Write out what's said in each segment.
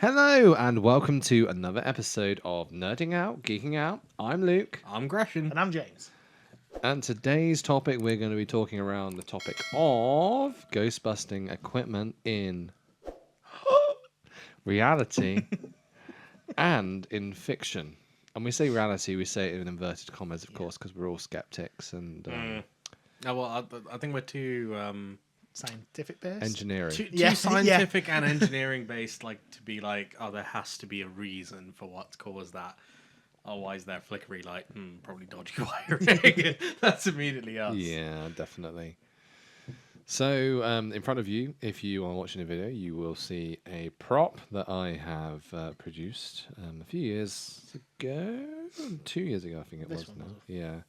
Hello and welcome to another episode of Nerding Out, Geeking Out. I'm Luke. I'm Gresham. And I'm James. And today's topic, we're going to be talking around the topic of ghostbusting equipment in reality and in fiction. And we say reality, we say it in inverted commas, of course, because we're all skeptics and Oh, well, I think we're too Scientific based. engineering. too Yeah, scientific and engineering based, like to be like, oh, there has to be a reason for what's caused that. Otherwise, they're flickery light, probably dodgy wiring. That's immediately us. Yeah, definitely. So, in front of you, if you are watching a video, you will see a prop that I have produced a few years ago, 2 years ago, I think it This was one now. was.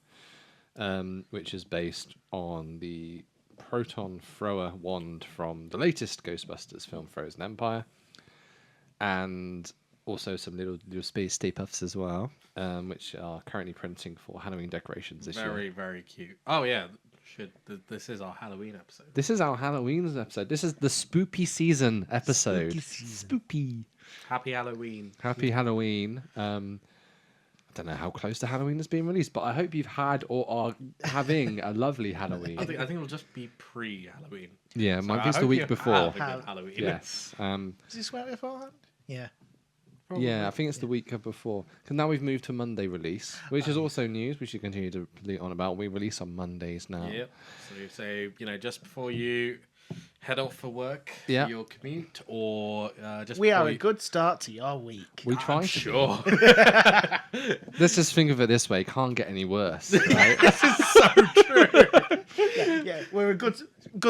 Yeah, which is based on the proton thrower wand from the latest Ghostbusters film, Frozen Empire, and also some little space Stay Puffs as well, which are currently printing for Halloween decorations this year. Very, very cute. Oh yeah, this is our Halloween episode. This is our Halloween episode. This is the spoopy season episode. Spooky season. Spoopy. Happy Halloween. Happy Halloween. I don't know how close to Halloween is being released, but I hope you've had or are having a lovely Halloween. I think it'll just be pre-Halloween. Yeah, So might I be the hope week you before. have a good Halloween. Yes. Is this where beforehand? Yeah. Yeah, I think it's the week before. Because now we've moved to Monday release, which is also news. We should continue to lead on about. We release on Mondays now. Yep. So just before you head off for work, Yeah. your commute, or just We before are a you... good start to your week. We try to. Sure. Let's just think of it this way: can't get any worse, right? This is so true. Yeah, we're a good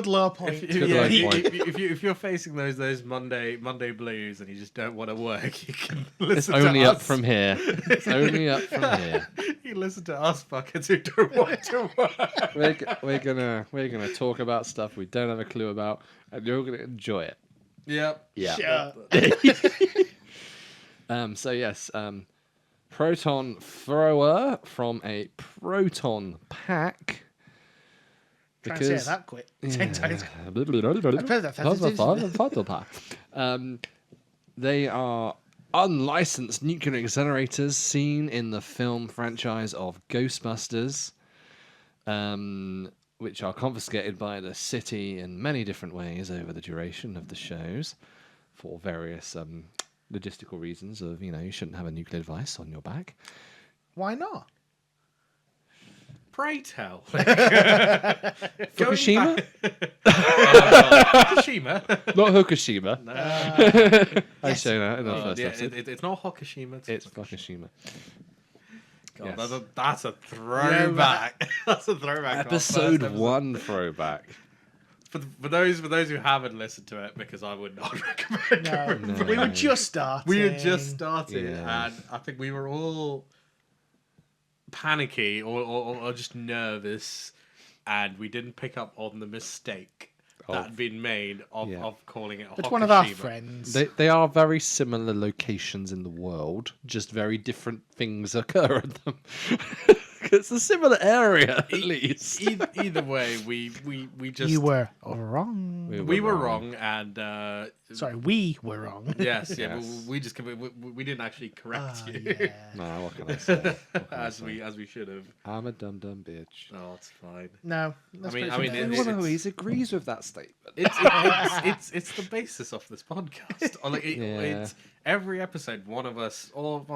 low point. Good low point. If you're facing those Monday blues and you just don't want to work, you can It's listen only to up us. from here. It's only up from here. You listen to us fuckers who don't want to work. We're gonna talk about stuff we don't have a clue about, and you're gonna enjoy it. Yep. Yeah. Sure. So yes, proton thrower from a proton pack. Try and say it that quick. 10 times. They are unlicensed nuclear accelerators seen in the film franchise of Ghostbusters, which are confiscated by the city in many different ways over the duration of the shows for various logistical reasons of, you shouldn't have a nuclear device on your back. Why not? Pray tell. Fukushima? Fukushima. Not Fukushima. I Yes. show that in the Oh, first yeah, episode. it's not Hokushima. It's Fukushima. God, Yes. that's a throwback. That's a throwback. to our Episode first 1 throwback. For those who haven't listened to it, because I would not recommend it. No. We were just starting. We had just started, Yeah. and I think we were all panicky or just nervous, and we didn't pick up on the mistake that had been made of calling it It's one of our Hokushima. friends. They are very similar locations in the world, just very different things occur at them. It's a similar area, at least. Either way, we just You were wrong. we were wrong, and Sorry, we were wrong. yes, Yes. we just we didn't actually correct Ah, you yeah. Nah, what can I say? What can I as say? we should have. I'm a dumb bitch. Oh, it's fine. No. That's mean, pretty simple. it's- Everyone always agrees with that statement. It's the basis of this podcast. Or like Yeah. it's every episode, one of us, or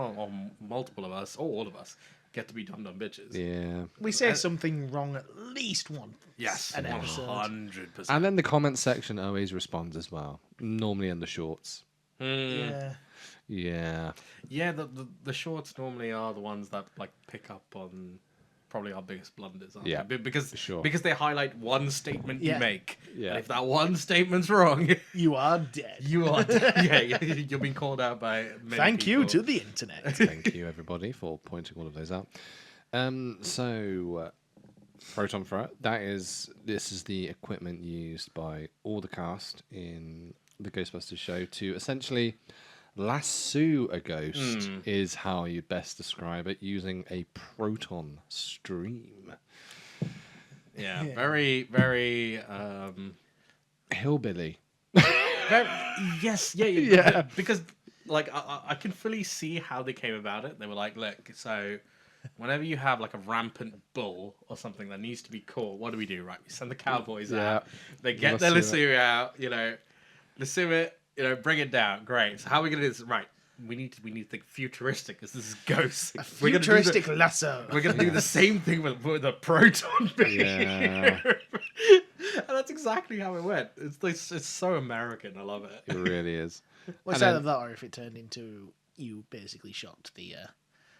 multiple of us, or all of us, get to be dumb bitches. Yeah. We say something wrong at least once. Yes, An episode. 100%. And then the comment section always responds as well. Normally in the shorts. Yeah. Yeah. Yeah, the shorts normally are the ones that like pick up on probably our biggest blunders. Aren't Yeah, they? Because for sure. because they highlight one statement you Yeah. make. Yeah. And if that one statement's wrong, You are dead. you are you're being called out by many Thank you people. to the internet. Thank you, everybody, for pointing all of those out. So, proton thrower. This is the equipment used by all the cast in the Ghostbusters show to essentially lasso a ghost. Is how you'd best describe it, using a proton stream. Yeah, very, very. Hillbilly. Very, yes, yeah, Yeah. Because like I can fully see how they came about it. They were like, look, so whenever you have like a rampant bull or something that needs to be caught, what do? Right, we send the cowboys out. They get their lasso out. Lasso it. Bring it down. Great. So how are we gonna do this? Right. We need to think futuristic because this is ghosts. A futuristic lasso. We're gonna do the same thing with a proton beam. Yeah. And that's exactly how it went. It's so American. I love it. It really is. Well, it's either that or if it turned into you basically shot the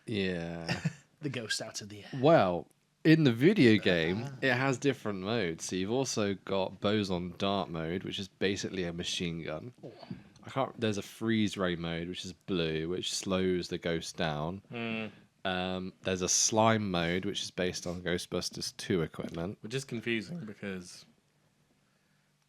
the ghost out of the air. Well, in the video game, it has different modes. So you've also got boson dart mode, which is basically a machine gun. There's a freeze ray mode, which is blue, which slows the ghost down. There's a slime mode, which is based on Ghostbusters 2 equipment. Which is confusing because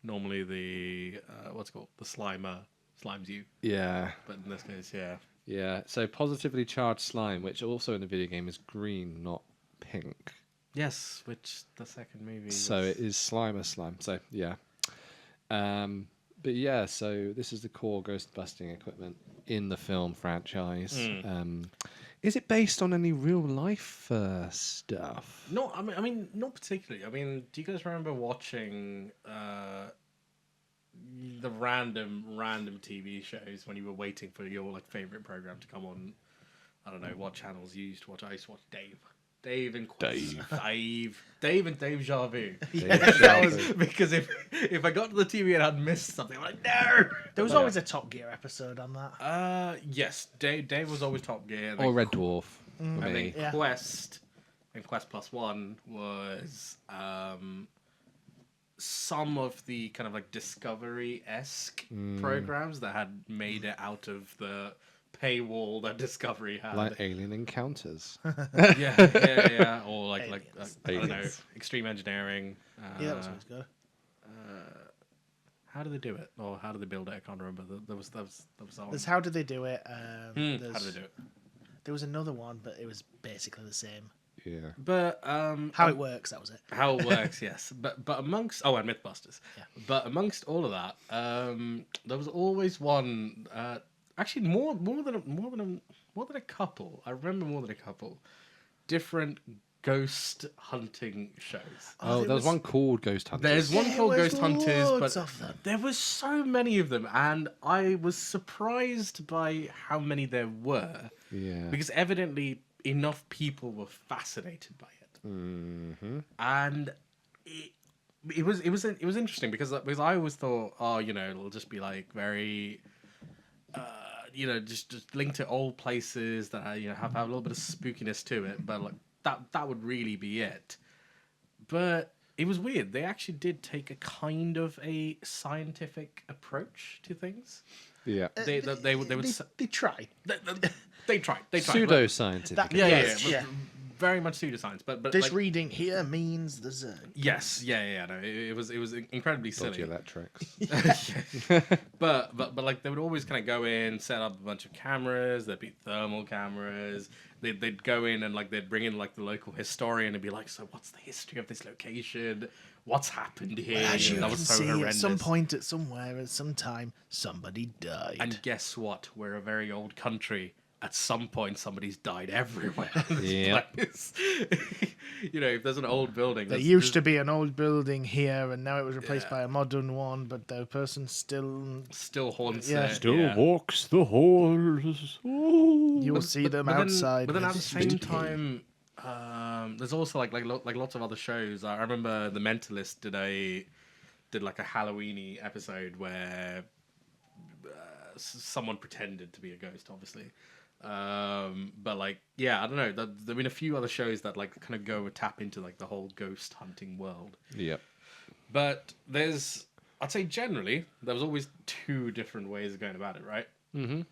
normally the the slimer slimes you. Yeah. But in this case, yeah. Yeah. So positively charged slime, which also in the video game is green, not pink. Yes, which the second movie. So it is Slimer slime. So yeah. But yeah, so this is the core ghost busting equipment in the film franchise. Is it based on any real life stuff? No, I mean, not particularly. I mean, do you guys remember watching the random TV shows when you were waiting for your like favorite program to come on? I don't know what channels you used to watch. I used to watch Dave and Dave Jarvu. That was because if I got to the TV and I'd missed something, I'm like, no. There was always a Top Gear episode on that. Yes, Dave was always Top Gear. Or Red Dwarf. And then Quest and Quest Plus One was some of the kind of like Discovery-esque programs that had made it out of the paywall that Discovery had, like Alien Encounters. yeah, or like I don't know, Extreme Engineering. Yeah, that was always good. How did they do it, or how did they build it? I can't remember. That was that one. There's How Did They Do It? How did they do it? There was another one, but it was basically the same. Yeah. But How It Works, that was it. How It Works, yes. But amongst and Mythbusters. Yeah. But amongst all of that, there was always one. Actually, more than a couple. I remember more than a couple different ghost hunting shows. Oh, there was one called Ghost Hunters. There's one called Ghost Hunters, but of them. there was so many of them, and I was surprised by how many there were. Yeah. Because evidently enough people were fascinated by it. Mm-hmm. And it was interesting because I always thought, it'll just be like very just linked to old places that have a little bit of spookiness to it, but like that would really be it. But it was weird. They actually did take a kind of a scientific approach to things. Yeah. They tried. They tried. Pseudo-scientific. Yeah. Very much pseudoscience, but this like, reading here means there's a yes, no, it was incredibly silly. Dodgy electrics. but like they would always kind of go in, set up a bunch of cameras. There'd be thermal cameras. They'd go in and like they'd bring in like the local historian and be like, so what's the history of this location? What's happened here? Well, as you that can was so see, horrendous. at some point, at somewhere, at some time, somebody died. And guess what? We're a very old country. At some point, somebody's died everywhere. Yeah. If there's an old building. There used to be an old building here, and now it was replaced by a modern one, but the person still haunts Yeah. it. Still walks the halls. Oh. You'll see them outside. But then at the with same spooky. time, there's also like lots of other shows. I remember The Mentalist did like a Halloween-y episode where someone pretended to be a ghost, obviously. But like, yeah, I don't know. There've been a few other shows that like kind of go and tap into like the whole ghost hunting world. Yep. But I'd say generally there was always two different ways of going about it, right? Mm-hmm.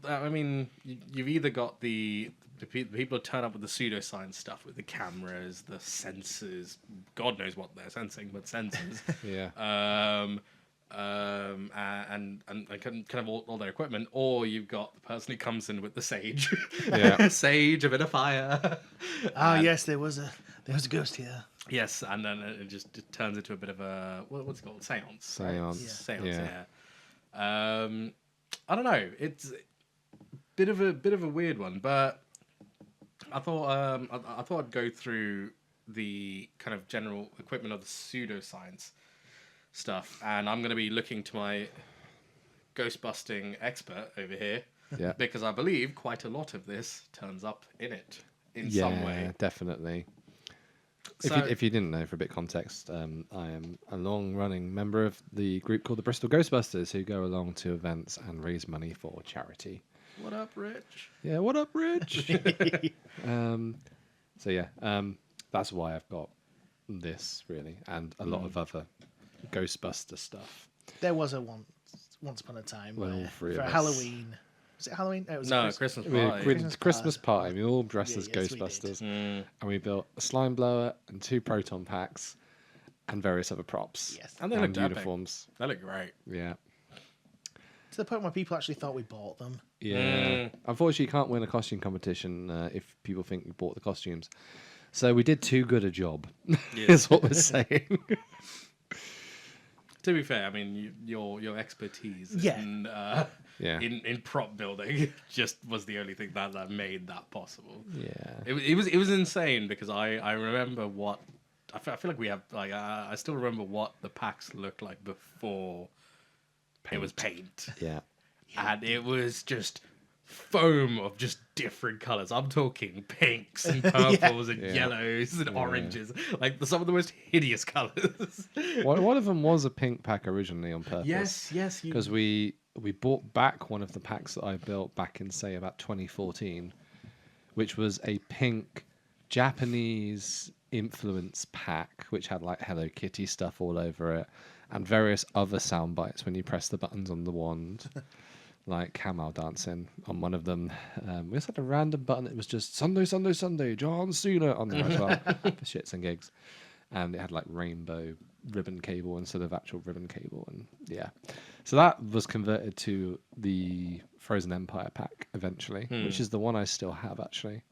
I mean, you've either got the people who turn up with the pseudoscience stuff with the cameras, the sensors. God knows what they're sensing, but sensors. Yeah. And kind of all their equipment, or you've got the person who comes in with the sage, sage, a bit of fire. Yes, there was a ghost here. Yes, and then it turns into a bit of a what's it called, seance. Seance. Seance, yeah. I don't know. It's bit of a weird one, but I thought I thought I'd go through the kind of general equipment of the pseudoscience stuff, and I'm going to be looking to my ghost busting expert over here, Yeah. because I believe quite a lot of this turns up in it in some way. Yeah, definitely. So, If you didn't know, for a bit of context, I am a long-running member of the group called the Bristol Ghostbusters, who go along to events and raise money for charity. what up, Rich? Yeah, what up, Rich? So yeah, that's why I've got this really, and a lot of other Ghostbuster stuff. There was a once upon a time Well, all where three for of us. Halloween. Was it Halloween? No, it was No, Christmas We had party. a Christmas Christmas party. party. We all dressed Yeah, as yes, we did. Ghostbusters, and we built a slime blower and 2 proton packs, and various other props. Yes. And they looked epic. uniforms. They look great. Yeah. To the point where people actually thought we bought them. Yeah. Unfortunately, you can't win a costume competition if people think you bought the costumes. So we did too good a job, is what we're saying. To be fair, I mean, your expertise Yeah. Yeah. in prop building just was the only thing that made that possible. Yeah. It was insane, because I remember what I feel like we have, like, I still remember what the packs looked like before it was paint, Yeah. and it was just foam of just different colors. I'm talking pinks and purples and Yeah. yellows and oranges, like some of the most hideous colors. One of them was a pink pack originally on purpose. yes, you. Because we bought back one of the packs that I built back in, say, about 2014, which was a pink Japanese influence pack, which had like Hello Kitty stuff all over it, and various other sound bites when you press the buttons on the wand, like camel dancing on one of them. We also had a random button that was just Sunday, Sunday, Sunday, John Cena on there as well, for shits and gigs. And it had like rainbow ribbon cable instead of actual ribbon cable, and yeah, so that was converted to the Frozen Empire pack eventually, which is the one I still have actually.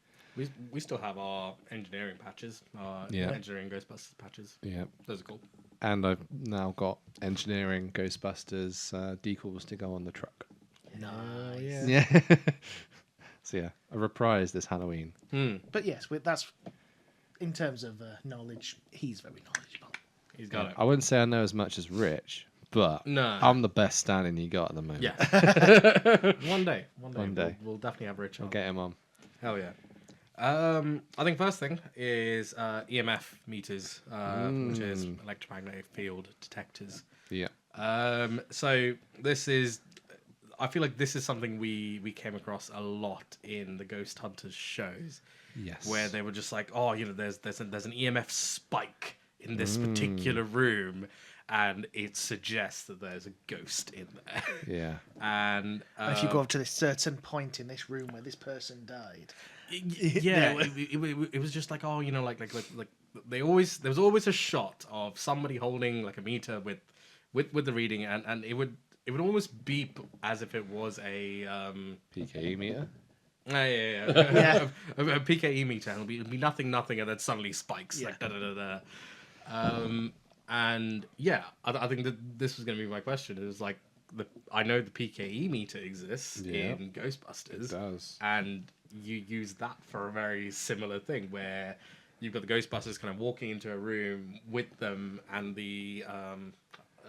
We still have our engineering patches, our Yeah. engineering Ghostbusters patches. Yeah, Those are cool. and I've now got engineering Ghostbusters decals to go on the truck. Nice. Yeah. So yeah, a reprise this Halloween. But yes, that's in terms of knowledge. He's very knowledgeable. He's got it. I wouldn't say I know as much as Rich, but No. I'm the best standing you got at the moment. Yeah. One day. One day. We'll definitely have Rich on. I'll get him on. Hell yeah. I think first thing is EMF meters, which is electromagnetic field detectors. Yeah. So this is, I feel like this is something we came across a lot in the Ghost Hunters shows, Yes. where they were just like, oh, there's an EMF spike in this particular room, and it suggests that there's a ghost in there. Yeah. And If you go up to this certain point in this room where this person died, yeah, it was just like, oh, like there was always a shot of somebody holding like a meter with the reading, and it would almost beep as if it was a PKE meter. yeah. a PKE meter, and it'll be nothing, and then suddenly spikes like da da da da. And yeah, I think that this was going to be my question. It was like, I know the PKE meter exists in Ghostbusters. It does. And you use that for a very similar thing, where you've got the Ghostbusters kind of walking into a room with them, and the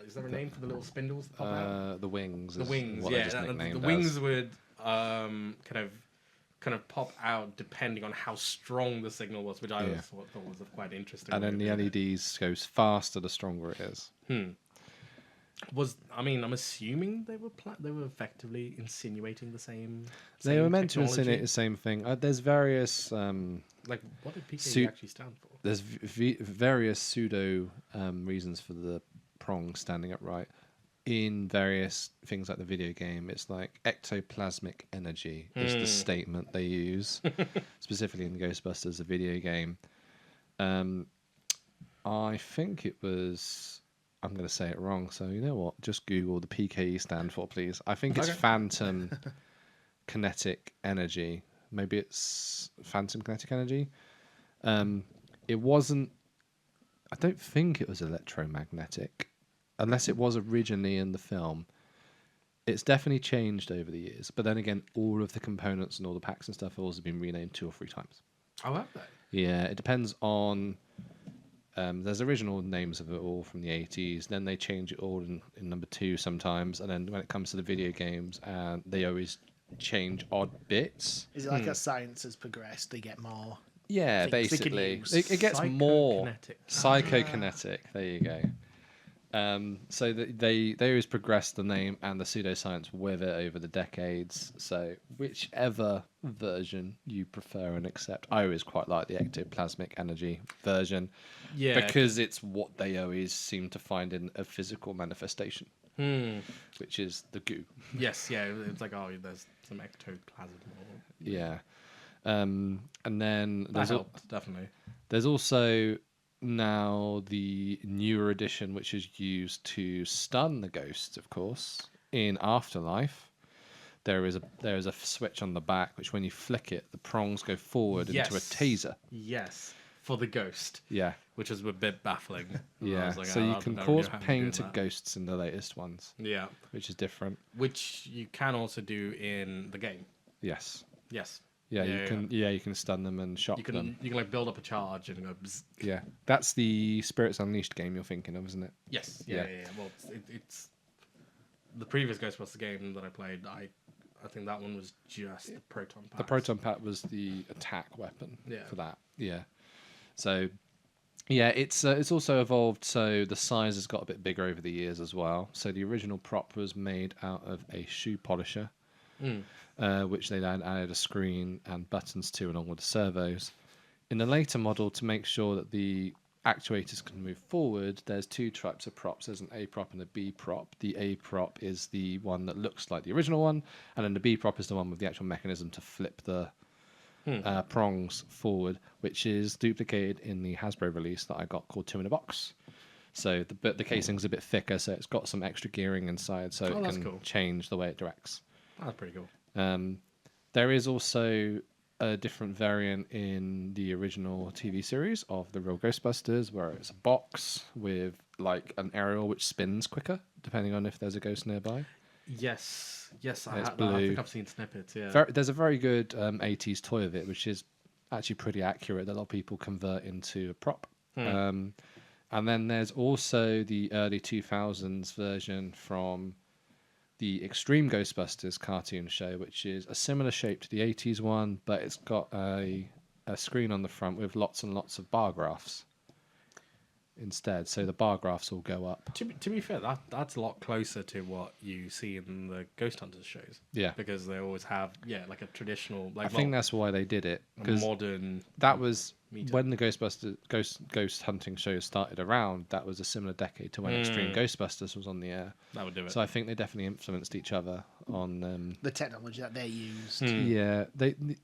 is there a name for the little spindles that pop out? The wings. The is wings, what I yeah. just The nicknamed wings as. would kind of pop out depending on how strong the signal was, which I always thought was a quite interesting. And way then of the doing it. LEDs goes faster the stronger it is. I'm assuming they were effectively insinuating the same. They same were meant to technology. insinuate the same thing. There's various Like, what did PKE actually stand for? there's various pseudo reasons for the prong standing upright. In various things like the video game, it's like ectoplasmic energy is the statement they use, specifically in Ghostbusters, the video game. I think it was. I'm going to say it wrong, so you know what? Just Google the PKE stand for, please. I think it's phantom kinetic energy. Maybe it's phantom kinetic energy. It wasn't. I don't think it was electromagnetic, unless it was originally in the film. It's definitely changed over the years, but then again, all of the components and all the packs and stuff have also been renamed 2 or 3 times. Oh, have they? Yeah, it depends on. There's original names of it all from the 80s. Then they change it all in number 2 sometimes, and then when it comes to the video games, they always change odd bits. Is it like as science has progressed, they get more? Yeah, things they can basically, use? it gets more Psychokinetic. psychokinetic. There you go. So they always progress the name and the pseudoscience with it over the decades. So whichever version you prefer and accept, I always quite like the ectoplasmic energy version, because it's what they always seem to find in a physical manifestation, which is the goo. Yes, yeah, it's like, oh, there's some ectoplasm. Yeah, and then That helped, definitely. there's also now the newer edition, which is used to stun the ghosts, of course. In Afterlife, there is a switch on the back, which when you flick it, the prongs go forward into a taser. Yes, for the ghost. Yeah. Which was a bit baffling. Yeah. Like, so oh, you I can don't cause really know how pain do to that. ghosts in the latest ones. Yeah. Which is different. Which you can also do in the game. Yes. Yes. Yeah, you can stun them and shock them. You can like build up a charge and go. Bzz. Yeah, that's the Spirits Unleashed game you're thinking of, isn't it? Yes. Yeah. Well, it's the previous Ghostbusters game that I played. I think that one was just the proton pack. The proton pack was the attack weapon for that. Yeah. So, yeah, it's also evolved. So the size has got a bit bigger over the years as well. So the original prop was made out of a shoe polisher. Which they then added a screen and buttons to, along with the servos. In the later model, to make sure that the actuators can move forward, there's 2 types of props. There's an A prop and a B prop. The A prop is the one that looks like the original one, and then the B prop is the one with the actual mechanism to flip the prongs forward, which is duplicated in the Hasbro release that I got called 2 in a Box. So the casing's a bit thicker, so it's got some extra gearing inside, so it can change the way it directs. That's pretty cool. There is also a different variant in the original TV series of the real Ghostbusters, where it's a box with like an aerial which spins quicker, depending on if there's a ghost nearby. Yes, I blue. think I've seen snippets. Yeah, there's a very good 80s toy of it, which is actually pretty accurate, that a lot of people convert into a prop. And then there's also the early 2000s version from the Extreme Ghostbusters cartoon show, which is a similar shape to the 80s one, but it's got a screen on the front with lots and lots of bar graphs instead. So the bar graphs all go up. To be fair, that's a lot closer to what you see in the Ghost Hunters shows. Yeah. Because they always have, like a traditional... I think that's why they did it. Because modern... That was... When the Ghostbusters ghost hunting shows started around, that was a similar decade to when Extreme Ghostbusters was on the air. That would do it. So I think they definitely influenced each other on the technology that they used. Yeah,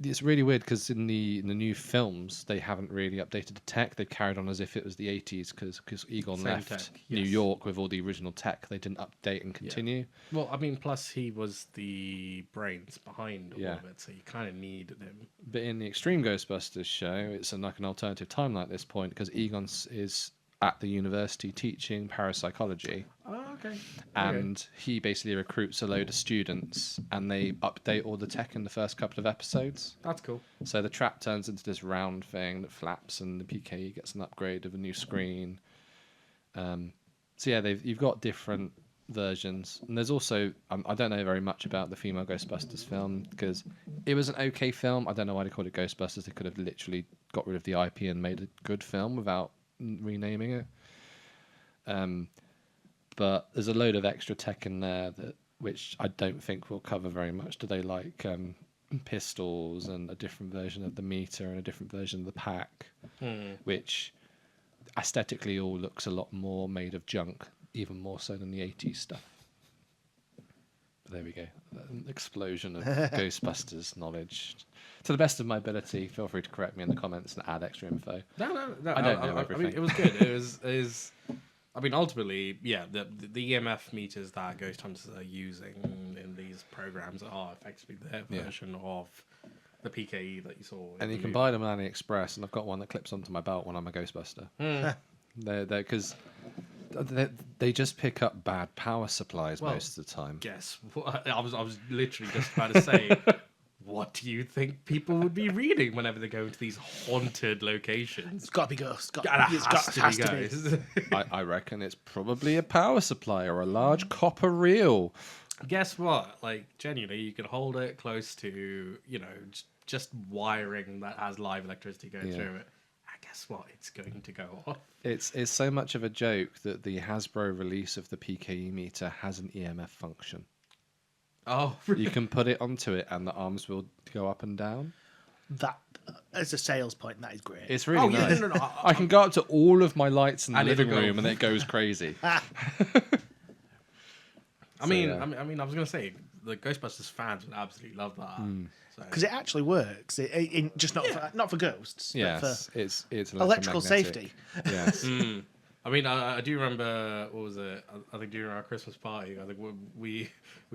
it's really weird because in the new films they haven't really updated the tech. They've carried on as if it was the 80s because Egon left tech, New York with all the original tech. They didn't update and continue. Yeah. Well, I mean, plus he was the brains behind all of it, so you kind of needed him. But in the Extreme Ghostbusters show, it's like an alternative timeline at this point because Egon is at the university teaching parapsychology. Oh, okay. And he basically recruits a load of students and they update all the tech in the first couple of episodes. That's cool. So the trap turns into this round thing that flaps and the PKE gets an upgrade of a new screen. So yeah, you've got different versions. And there's also, I don't know very much about the female Ghostbusters film because it was an okay film. I don't know why they called it Ghostbusters. They could have literally got rid of the IP and made a good film without renaming it. But there's a load of extra tech in there which I don't think will cover very much. Do they like pistols and a different version of the meter and a different version of the pack, which aesthetically all looks a lot more made of junk, even more so than the 80s stuff. But there we go. An explosion of Ghostbusters knowledge. To the best of my ability, feel free to correct me in the comments and add extra info. No. I don't know everything. I mean, it was good. It was I mean, ultimately, yeah, the EMF meters that Ghost Hunters are using in these programs are effectively their version of the PKE that you saw. And you can buy them on AliExpress, and I've got one that clips onto my belt when I'm a Ghostbuster. They're because They just pick up bad power supplies most of the time. Guess what? I was literally just about to say, what do you think people would be reading whenever they go into these haunted locations? It's got to be ghosts. It has to be guys. I reckon it's probably a power supply or a large copper reel. Guess what? Like, genuinely, you can hold it close to, just wiring that has live electricity going through it. And guess what? It's going to go off. It's so much of a joke that the Hasbro release of the PKE meter has an EMF function. Oh, You can put it onto it and the arms will go up and down. That, as a sales point, that is great. It's really nice. No. I can go up to all of my lights in the And living it'll go- room and it goes crazy. I So, mean, yeah. I was gonna say the Ghostbusters fans would absolutely love that. So. Because it actually works. Just not for ghosts, but Yes, for it's electrical electromagnetic. safety. Yes. I mean, I do remember, what was it? I think during our Christmas party, I think we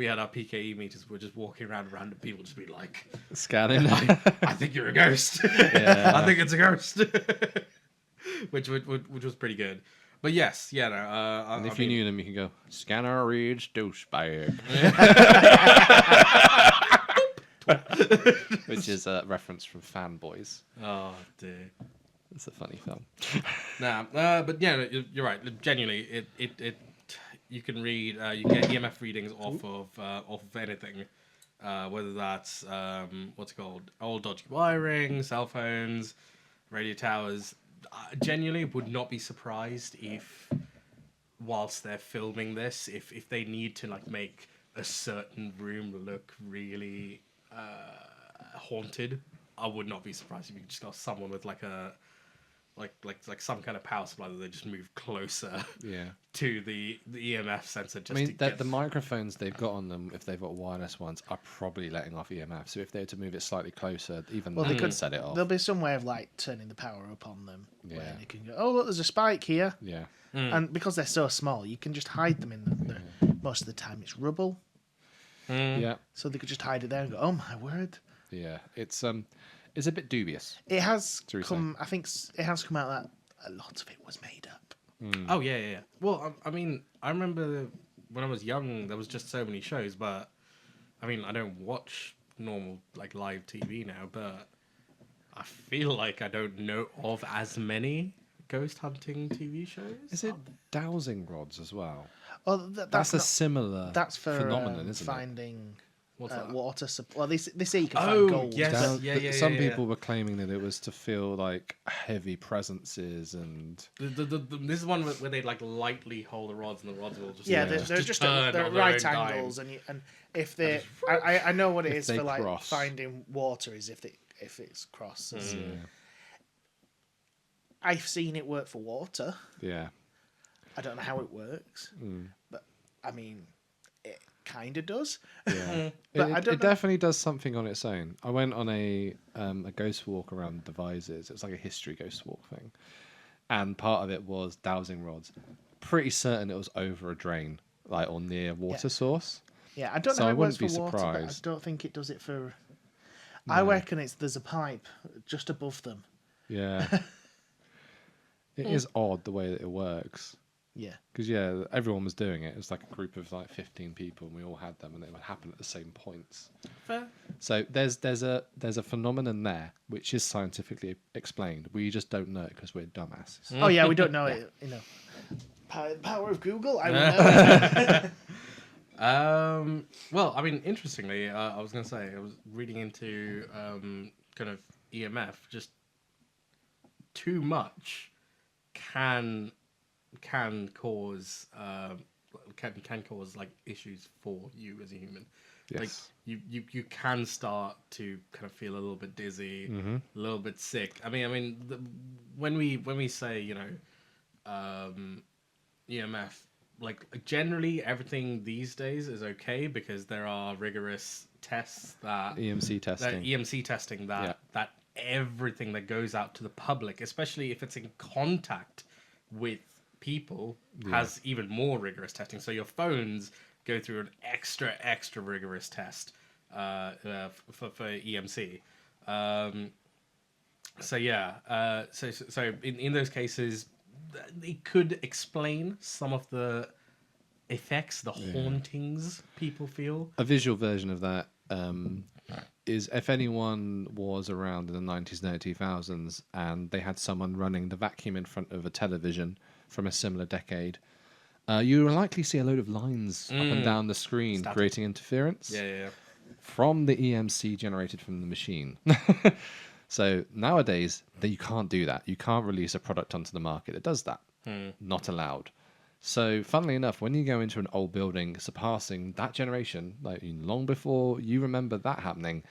had our PKE meters. We were just walking around random people, just be like, Scanning. I think you're a ghost. Yeah. I think it's a ghost. which was pretty good. But yes, yeah, no. And if you knew them, you can go, scanner reads douchebag. Which is a reference from Fanboys. Oh dear. It's a funny film. But yeah, you're right. Genuinely, it you can read, you get EMF readings off of anything, whether that's what's it called, old dodgy wiring, cell phones, radio towers. Genuinely would not be surprised if, whilst they're filming this, if they need to like make a certain room look really haunted, I would not be surprised if you just got someone with like a like some kind of power supply that they just move closer to the EMF sensor. Just the microphones they've got on them, if they've got wireless ones, are probably letting off EMF. So if they were to move it slightly closer, even they could set it off. There'll be some way of like turning the power up on them where Yeah. they can go, oh look, there's a spike here. Yeah. And because they're so small, you can just hide them in the most of the time it's rubble. Yeah. So they could just hide it there and go, oh my word. Yeah. It's a bit dubious. It has Shall we come, I think it has come out that a lot of it was made up. Oh yeah. Well, I mean, I remember when I was young, there was just so many shows. But I mean, I don't watch normal like live TV now, but I feel like I don't know of as many ghost hunting TV shows. Is it dowsing rods as well? Oh, That's a similar that's for phenomenon, isn't it? finding What's that? water supply. Well, they say you can Oh, find gold. yes. but- Yeah, Some yeah. people were claiming that it was to feel like heavy presences and This is one where they like lightly hold the rods and the rods will just Yeah, like, they're just turn they're on at their right own dime. angles, and if they, I know what it If is they for like cross. finding water is if it's crosses. yeah. I've seen it work for water. Yeah. I don't know how it works, but I mean, it kind of does. Yeah. But it, I don't it know. definitely does something on its own. I went on a ghost walk around Devizes. It was like a history ghost walk thing. And part of it was dowsing rods. Pretty certain it was over a drain, like or near water source. Yeah, I don't So know I how it works wouldn't for be water, but I surprised. don't think it does it for. I reckon there's a pipe just above them. Yeah. It is odd the way that it works. Yeah. Because everyone was doing it. It was like a group of like 15 people, and we all had them, and it would happen at the same points. Fair. So there's a phenomenon there which is scientifically explained. We just don't know it because we're dumbasses. Oh yeah, we don't know it. You know, power of Google. I will know. Well, I mean, interestingly, I was going to say, I was reading into kind of EMF. Just too much can cause can cause like issues for you as a human. Yes. Like you can start to kind of feel a little bit dizzy, a little bit sick. I mean, when we say EMF, like generally everything these days is okay because there are rigorous tests that EMC testing. EMC testing that everything that goes out to the public, especially if it's in contact with people, has even more rigorous testing. So your phones go through an extra rigorous test for EMC. So in those cases, it could explain some of the effects, the hauntings people feel. A visual version of that is if anyone was around in the 90s and early 2000s and they had someone running the vacuum in front of a television from a similar decade, you will likely see a load of lines up and down the screen creating interference from the EMC generated from the machine. So nowadays, you can't do that. You can't release a product onto the market that does that. Not allowed. So, funnily enough, when you go into an old building surpassing that generation, like long before you remember that happening,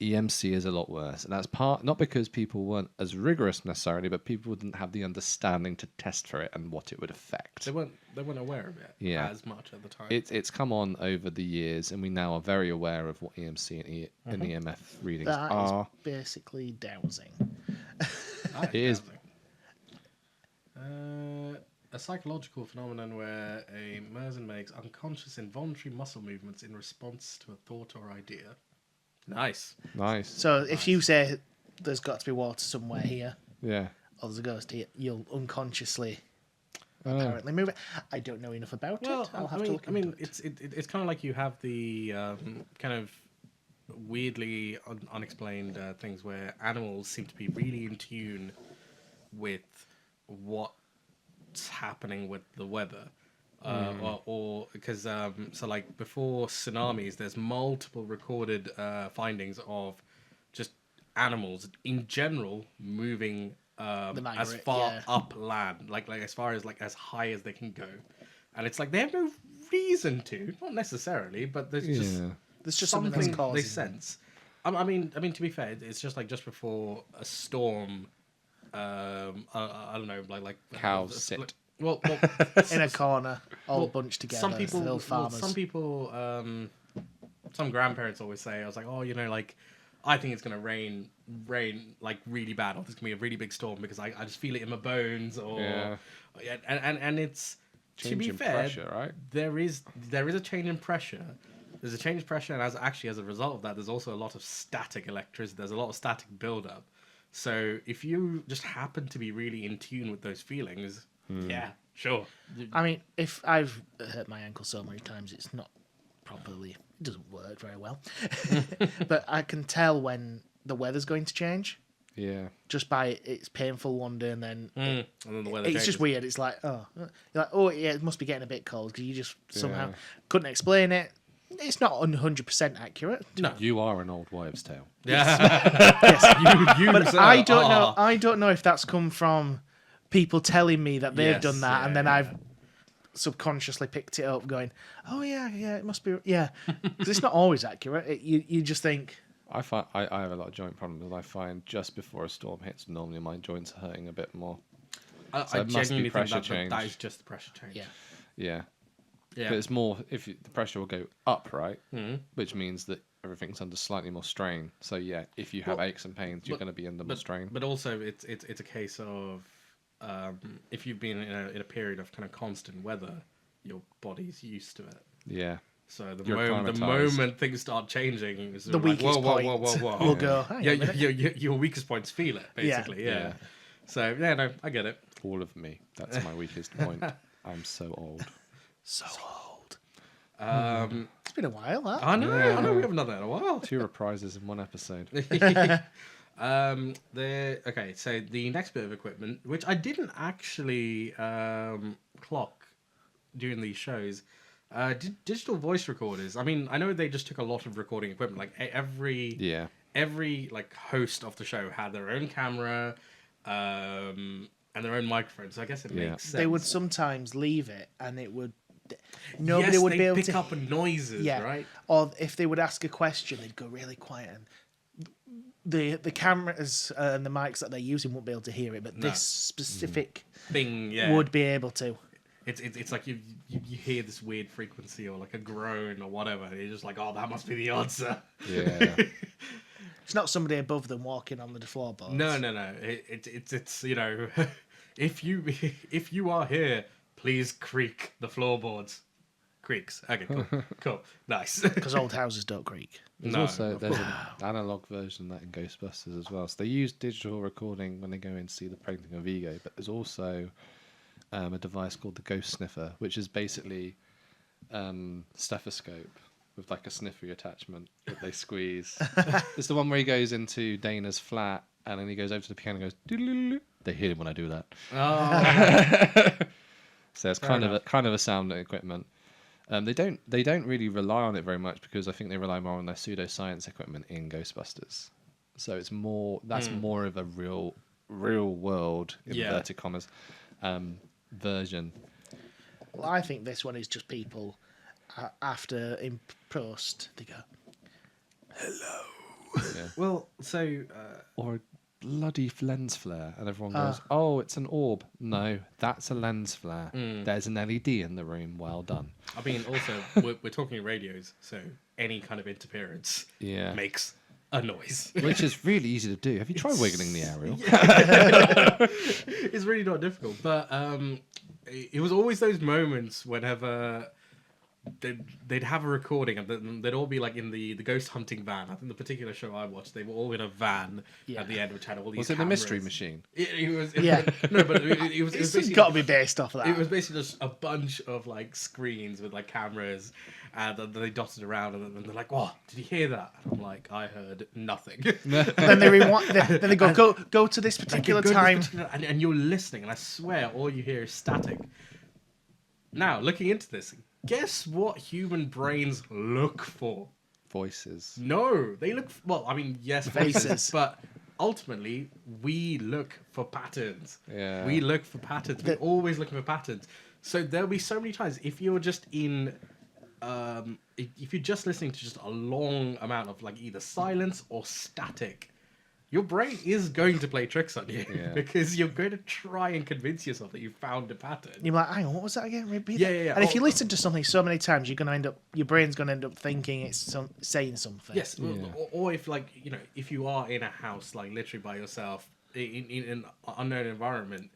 EMC is a lot worse. And that's not because people weren't as rigorous necessarily, but people didn't have the understanding to test for it and what it would affect. They weren't aware of it as much at the time. It's come on over the years, and we now are very aware of what EMC and EMF readings are. That is basically dowsing. It is. A psychological phenomenon where a person makes unconscious involuntary muscle movements in response to a thought or idea. Nice. So if you say there's got to be water somewhere here, or there's a ghost here, you'll unconsciously apparently move it. I don't know enough about it. I'll have to look into it. It's kind of like you have the kind of weirdly unexplained things where animals seem to be really in tune with what's happening with the weather. Or because so like before tsunamis, there's multiple recorded findings of just animals in general moving as far upland, like as far as as high as they can go, and it's like they have no reason to, not necessarily, but there's just something they sense. I mean, to be fair, it's just just before a storm. I don't know, like cows sit. Well, in a corner, all bunched together. Some people, little farmers. Some grandparents always say, I was like, oh, like, I think it's gonna rain like really bad, or there's gonna be a really big storm because I just feel it in my bones, or and it's change to be in fair, pressure, right? There is a change in pressure. There's a change in pressure, and as a result of that, there's also a lot of static electricity. There's a lot of static buildup. So if you just happen to be really in tune with those feelings. Yeah, sure. I mean, if I've hurt my ankle so many times, it's not properly. It doesn't work very well. But I can tell when the weather's going to change. Yeah. Just by it's painful one day and then and then the weather it's changes. just weird. It's like you're like, oh yeah, it must be getting a bit cold because you just somehow couldn't explain it. It's not 100% accurate. No, you are an old wives' tale. Yeah. Yes. you but I don't know. I don't know if that's come from people telling me that they've done that, and then I've subconsciously picked it up, going, "Oh yeah, it must be because it's not always accurate. You just think." I have a lot of joint problems. I find just before a storm hits, normally my joints are hurting a bit more. I genuinely think that is just the pressure change. Yeah. But it's more if the pressure will go up, right? Which means that everything's under slightly more strain. So if you have aches and pains, you're going to be under more strain. But also, it's a case of if you've been in a period of kind of constant weather, your body's used to it. Yeah. So the moment things start changing, it's the weakest point will go. Your weakest points feel it basically. Yeah. So no, I get it. All of me. That's my weakest point. I'm so old. So old. It's been a while. Huh? I know. I know. We haven't done that in a while. 2 reprises in one episode. Okay, so the next bit of equipment, which I didn't actually clock during these shows, digital voice recorders. I mean, I know they just took a lot of recording equipment. Like every like host of the show had their own camera and their own microphone. So I guess it makes sense. They would sometimes leave it, and it would. Nobody would be able to pick up noises, right? Or if they would ask a question, they'd go really quiet, and the cameras and the mics that they're using won't be able to hear it, but this specific thing would be able to. It's like you hear this weird frequency or like a groan or whatever. And you're just like, oh, that must be the answer. Yeah. It's not somebody above them walking on the floorboards. No. It's if you are here, please creak the floorboards. Creaks. Okay, cool. Nice. Because old houses don't creak. There's an analog version of that in Ghostbusters as well. So they use digital recording when they go in to see the painting of Ego, but there's also a device called the Ghost Sniffer, which is basically stethoscope with like a sniffer attachment that they squeeze. It's the one where he goes into Dana's flat and then he goes over to the piano and goes. Doo-doo-doo-doo. They hear him when I do that. Oh, So it's kind of a sound equipment. They don't really rely on it very much because I think they rely more on their pseudoscience equipment in Ghostbusters. So it's more more of a real world inverted commas version. Well, I think this one is just people after in post they go, hello. Yeah. well, so Or a bloody lens flare, and everyone goes, "Oh, it's an orb." No, that's a lens flare. There's an LED in the room. Well done. I mean, also we're talking radios, so any kind of interference makes a noise. Which is really easy to do. Have you tried wiggling the aerial? It's really not difficult, but it was always those moments whenever they'd have a recording and they'd all be like in the ghost hunting van. I think the particular show I watched, they were all in a van at the end, which had all these. Was it the Mystery Machine? It was. Yeah. No, but it was It's basically got to be based off of that. It was basically just a bunch of like screens with like cameras, and they dotted around, and they're like, "What? Did you hear that?" And I'm like, "I heard nothing." Then they rewind. Then they go to this particular time, and you're listening, and I swear all you hear is static. Now, looking into this, guess what human brains look for? Voices. No, they look. Well, I mean, yes, voices, Faces. but ultimately, we look for patterns. Yeah. We look for patterns. We're always looking for patterns. So there'll be so many times if you're just in, if you're just listening to just a long amount of like either silence or static, your brain is going to play tricks on you because you're going to try and convince yourself that you found a pattern. you're like, hang on, what was that again? Repeat Yeah, that. yeah, yeah. And if you listen to something so many times, you're gonna your brain's gonna end up thinking it's saying something. Yes, or if like if you are in a house like literally by yourself in an unknown environment,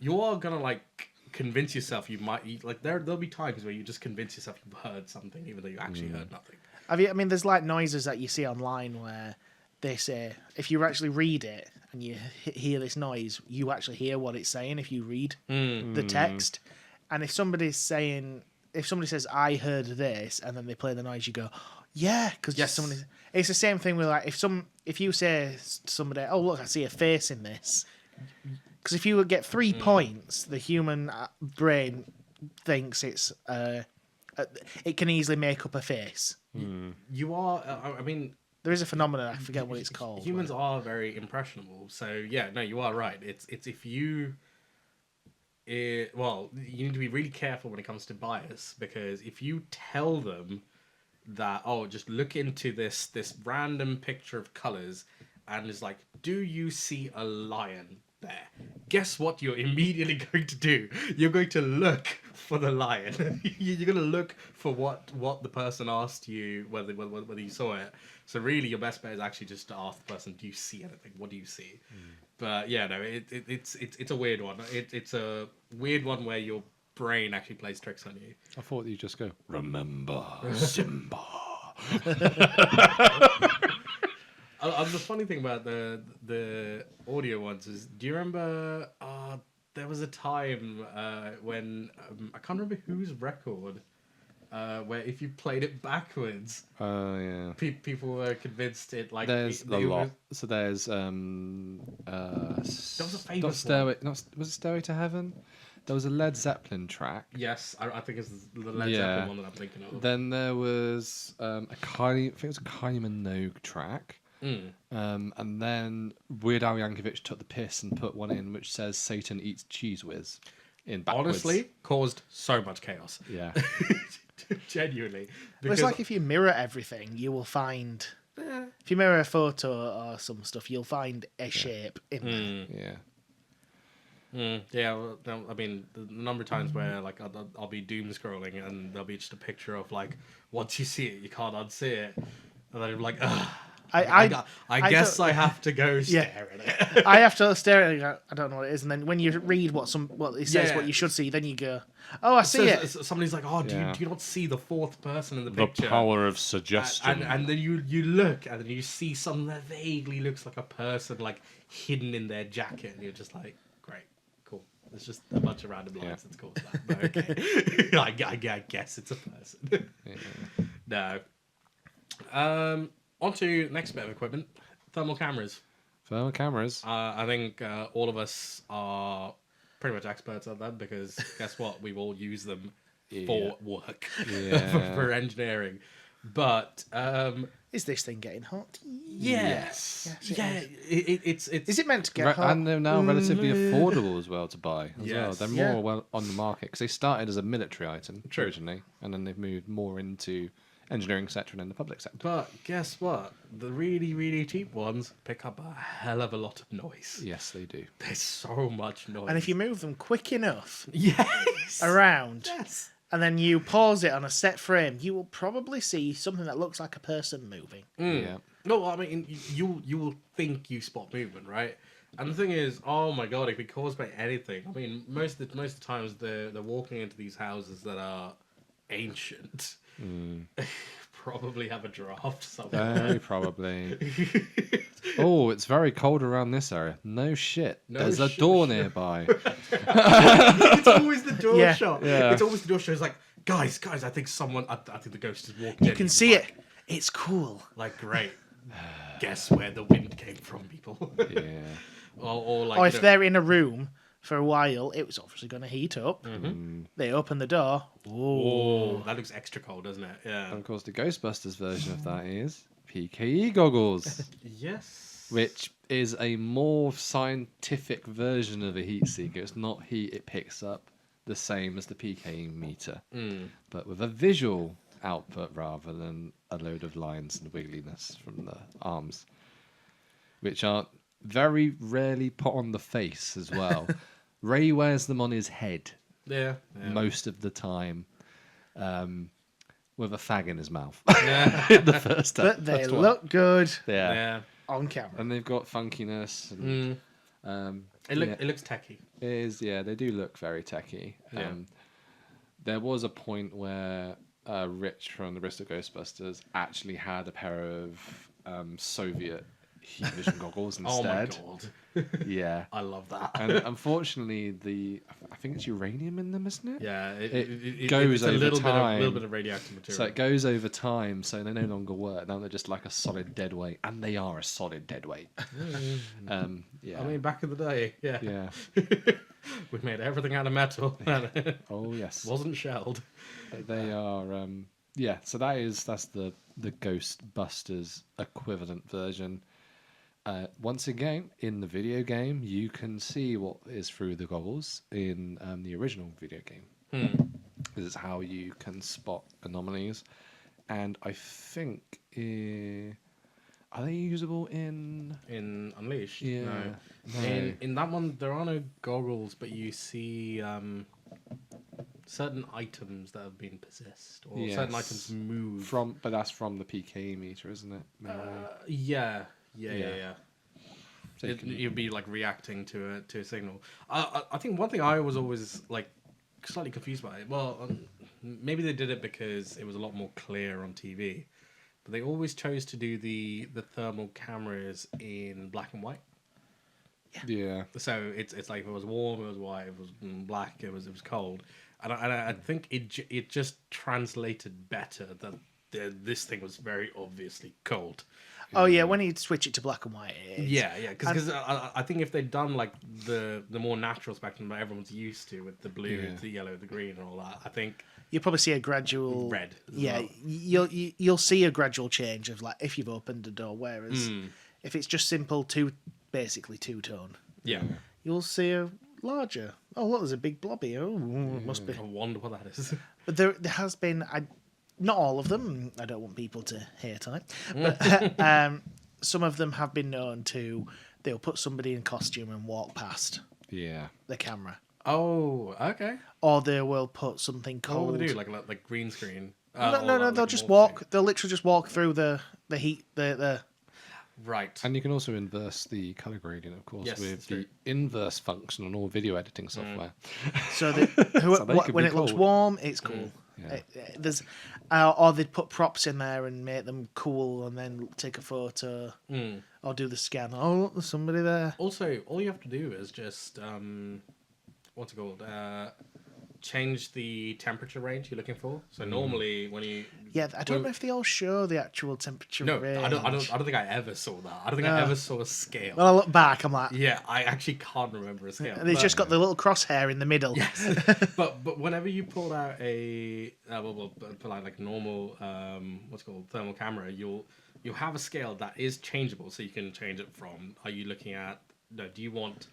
you are gonna like convince yourself you might like there'll be times where you just convince yourself you've heard something even though you actually heard nothing. I mean, there's like noises that you see online where they say if you actually read it and you hear this noise, you actually hear what it's saying if you read the text. And if somebody says I heard this and then they play the noise, you go, yeah, because somebody. It's the same thing with like if you say to somebody, oh look, I see a face in this. Because if you get 3 points, the human brain thinks it's it can easily make up a face. You are. I mean. There is a phenomenon, I forget what it's called. Humans are very impressionable, so yeah, no, you are right. It's if you, well, you need to be really careful when it comes to bias because if you tell them that just look into this random picture of colors and it's like, do you see a lion there? Guess what you're immediately going to do? You're going to look for the lion. You're going to look for what the person asked you, whether you saw it. So really, your best bet is actually just to ask the person, "Do you see anything? What do you see?" But yeah, no, it's a weird one. It's a weird one where your brain actually plays tricks on you. I thought you just go, remember Simba. The funny thing about the audio ones is, do you remember? There was a time when I can't remember whose record. Where if you played it backwards, people were convinced it like there's a lot. So there's there was a famous Stairway. Was it Stairway to Heaven? There was a Led Zeppelin track. Yes, I think it's the Led Zeppelin one that I'm thinking of. Then there was I think it was a Kylie Minogue track. And then Weird Al Yankovic took the piss and put one in which says Satan eats cheese whiz in backwards. Honestly, caused so much chaos. Yeah. Genuinely. But it's like if you mirror everything, you will find. If you mirror a photo or some stuff, you'll find a shape in there. Yeah. Yeah, well, I mean, the number of times where like I'll be doom scrolling and there'll be just a picture of like once you see it, you can't unsee it, and then I'm like, ugh. I guess I have to go stare at it. I have to stare at it. I don't know what it is, and then when you read what it says, what you should see, then you go, "Oh, I see it." Somebody's like, "Oh, do you not see the fourth person in the picture?" The power of suggestion. And then you look, and then you see something that vaguely looks like a person, like hidden in their jacket, and you're just like, "Great, cool." It's just a bunch of random lines that's caused that. But okay. I guess it's a person. No. On to next bit of equipment. Thermal cameras. Thermal cameras. I think all of us are pretty much experts at them because guess what? We all use them for work, for engineering. But is this thing getting hot? Yes. It's Is it meant to get hot? And they're now relatively affordable as well to buy as well. Yes. They're more well on the market because they started as a military item originally, and then they've moved more into engineering sector and then the public sector. But guess what? The really, really cheap ones pick up a hell of a lot of noise. Yes, they do. There's so much noise. And if you move them quick enough yes around, yes. and then you pause it on a set frame, you will probably see something that looks like a person moving. Yeah. No, I mean you will think you spot movement, right? And the thing is, oh my god, it can be caused by anything. I mean, most of the times they're walking into these houses that are ancient. Probably have a draft somewhere. Very probably. Oh, it's very cold around this area. No shit. There's a door nearby. It's always the door shot. Yeah. It's always the door shot. It's like, guys, I think I think the ghost is walking. You can see it. It's cool. Like, great. Guess where the wind came from, people. Yeah. Or like, Or if they're in a room for a while, it was obviously going to heat up. They open the door. Oh, that looks extra cold, doesn't it? Yeah. And of course, the Ghostbusters version of that is PKE goggles, Yes. which is a more scientific version of a heat seeker. It's not heat; it picks up the same as the PKE meter, but with a visual output rather than a load of lines and wiggliness from the arms, which are very rarely put on the face as well. Ray wears them on his head most of the time, with a fag in his mouth. The first time. But they look good Yeah. on camera. And they've got funkiness. And, It looks techie. it is, yeah, they do look very techy. Yeah. There was a point where Rich from the Bristol Ghostbusters actually had a pair of Soviet heat vision goggles instead. Oh my god. Yeah. I love that. And unfortunately, I think it's uranium in them, isn't it? Yeah, it goes it's a over little time. bit of radioactive material. So it goes over time, so they no longer work. Now they're just like a solid dead weight, and they are a solid dead weight. Yeah. I mean, back in the day, yeah. Yeah. We made everything out of metal. Oh yes. Wasn't shelled. They are. Yeah. So that's the Ghostbusters equivalent version. Once again, in the video game, you can see what is through the goggles in the original video game. This is how you can spot anomalies, and I think are they usable in Unleashed? Yeah, No. In that one, there are no goggles, but you see certain items that have been possessed, or certain items move but that's from the PK meter, isn't it? Yeah. So You'd be like reacting to a signal. I think one thing I was always like slightly confused by it. Well, maybe they did it because it was a lot more clear on TV, but they always chose to do the thermal cameras in black and white. Yeah. So it's like if it was warm, it was white. If it was black, it was cold. And I think it just translated better that this thing was very obviously cold. Oh yeah, when you switch it to black and white, it is. Yeah, because I think if they'd done like the more natural spectrum that everyone's used to with the blue, the yellow, the green, and all that, I think you'll probably see a gradual red. Yeah, well. you'll see a gradual change of like if you've opened a door. Whereas if it's just simple basically two tone, you'll see a larger. Oh look, there's a big blobby. Oh, it must be. I wonder what that is. But there has been. Not all of them. I don't want people to hate on it. But some of them have been known to. They'll put somebody in costume and walk past the camera. Oh, okay. Or they will put something cold. What will they do? Like green screen? No. They'll just walk. They'll literally just walk through the heat. Right. And you can also inverse the color gradient, of course, with the inverse function on all video editing software. So when it looks warm, it's cool. There's, or they'd put props in there and make them cool, and then take a photo, or do the scan. Oh, look, there's somebody there. Also, all you have to do is just, what's it called? Change the temperature range you're looking for. So normally when you I don't know if they all show the actual temperature range. I don't think I ever saw that. I don't think I ever saw a scale. When I look back, I'm like, Yeah, I actually can't remember a scale. and it's just got the little crosshair in the middle. Yes, but whenever you pull out a pull out like a normal what's it called thermal camera, you'll have a scale that is changeable, so you can change it from. Are you looking at? No, do you want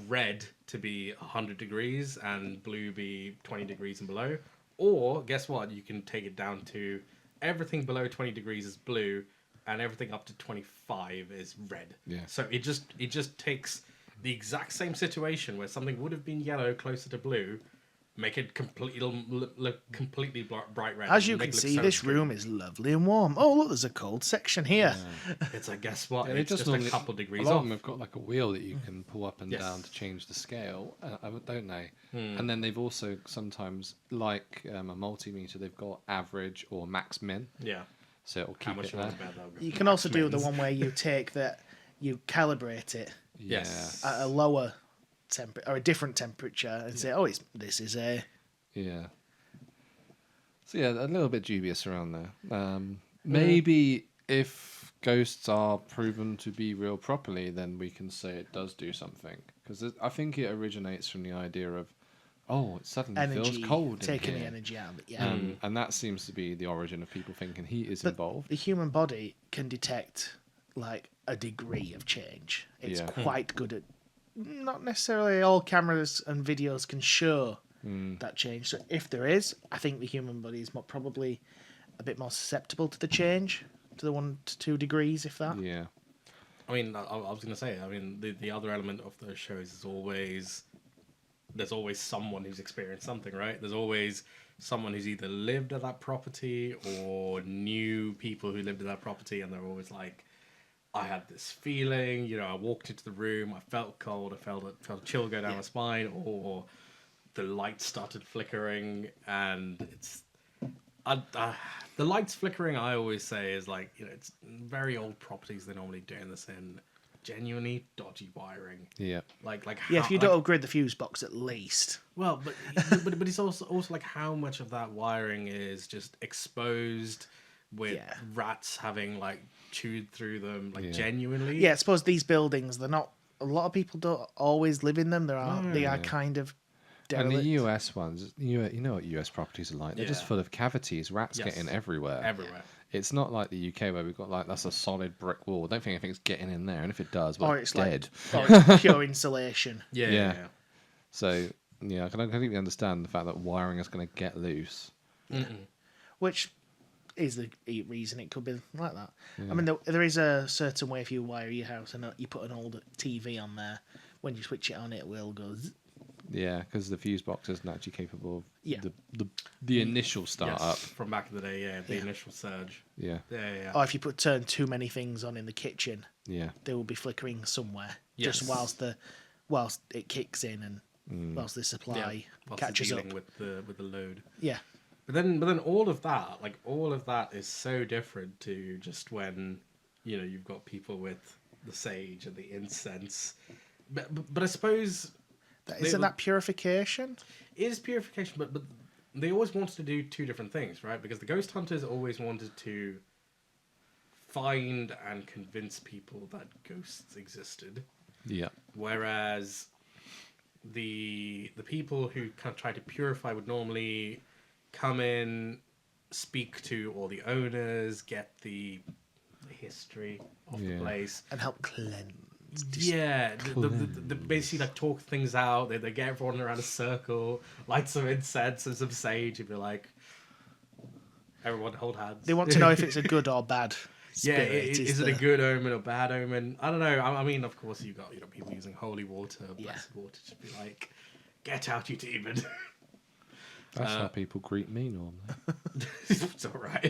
red to be 100 degrees and blue be 20 degrees and below? Or guess what? You can take it down to everything below 20 degrees is blue and everything up to 25 is red. Yeah. So it just takes the exact same situation where something would have been yellow closer to blue, make it look completely bright red. As you can see, this room is lovely and warm. Oh, look, there's a cold section here. It's like, guess what? Yeah, it's just a couple degrees a lot off. of them have got like a wheel that you can pull up and down to change the scale, don't they? And then they've also sometimes, like a multimeter, they've got average or max min. Yeah. So it'll How keep much it you there. want to bet that'll go You for can also max do the mins. one where you take that, you calibrate it Yes. at a lower temperature or a different temperature and say, oh, this is a. Yeah. So yeah, a little bit dubious around there. Maybe if ghosts are proven to be real properly, then we can say it does do something. Because I think it originates from the idea of, oh, it suddenly Energy, feels cold taking in the here. energy out of it. Yeah. And that seems to be the origin of people thinking he is But involved. the human body can detect like a degree of change. It's Yeah. quite good at. Not necessarily all cameras and videos can show that change. So if there is, I think the human body is probably a bit more susceptible to the change, to the 1 to 2 degrees, if that. Yeah. I mean, I was going to say, I mean, the other element of those shows is always, there's always someone who's experienced something, right? There's always someone who's either lived at that property or knew people who lived at that property, and they're always like, I had this feeling, you know, I walked into the room, I felt cold, I felt a chill go down my spine, or the lights started flickering, and it's... the lights flickering, I always say, is like, you know, it's very old properties they're normally doing this in. Genuinely dodgy wiring. Yeah. Like Yeah, how, if you like, don't upgrade the fuse box at least. well, but it's also like how much of that wiring is just exposed with rats having like chewed through them, like genuinely. Yeah, I suppose these buildings, they're not. A lot of people don't always live in them. They are kind of derelict. And the US ones, you know what US properties are like. They're just full of cavities. Rats get in everywhere. Everywhere. It's not like the UK where we've got like that's a solid brick wall. I don't think anything's getting in there, and if it does, well, or it's it's dead. like, or it's pure insulation. Yeah. So yeah, I can completely understand the fact that wiring is going to get loose. Which is the reason it could be like that. I mean, there is a certain way if you wire your house and you put an old TV on there, when you switch it on, it will go. Yeah, because the fuse box isn't actually capable of Yeah. the initial startup. Yes, from back in the day, the initial surge. Yeah, Yeah. Or if you turn too many things on in the kitchen, yeah, they will be flickering somewhere. Yes. Just whilst it kicks in and whilst the supply Whilst catches they're up. dealing with the load. Yeah. But then all of that is so different to just when, you know, you've got people with the sage and the incense. But I suppose Isn't that purification? it is purification, but they always wanted to do two different things, right? Because the ghost hunters always wanted to find and convince people that ghosts existed. yeah, Whereas the people who kind of try to purify would normally come in, speak to all the owners, get the history of the place, And help cleanse. yeah, the basically like talk things out. They get everyone around a circle, light some incense and some sage, and be like, everyone hold hands. They want to know if it's a good or bad Yeah, spirit. is it a good omen or bad omen? I don't know. I mean, of course, you got people using holy water, blessed water, to be like, get out, you demon. that's how people greet me normally. It's all right.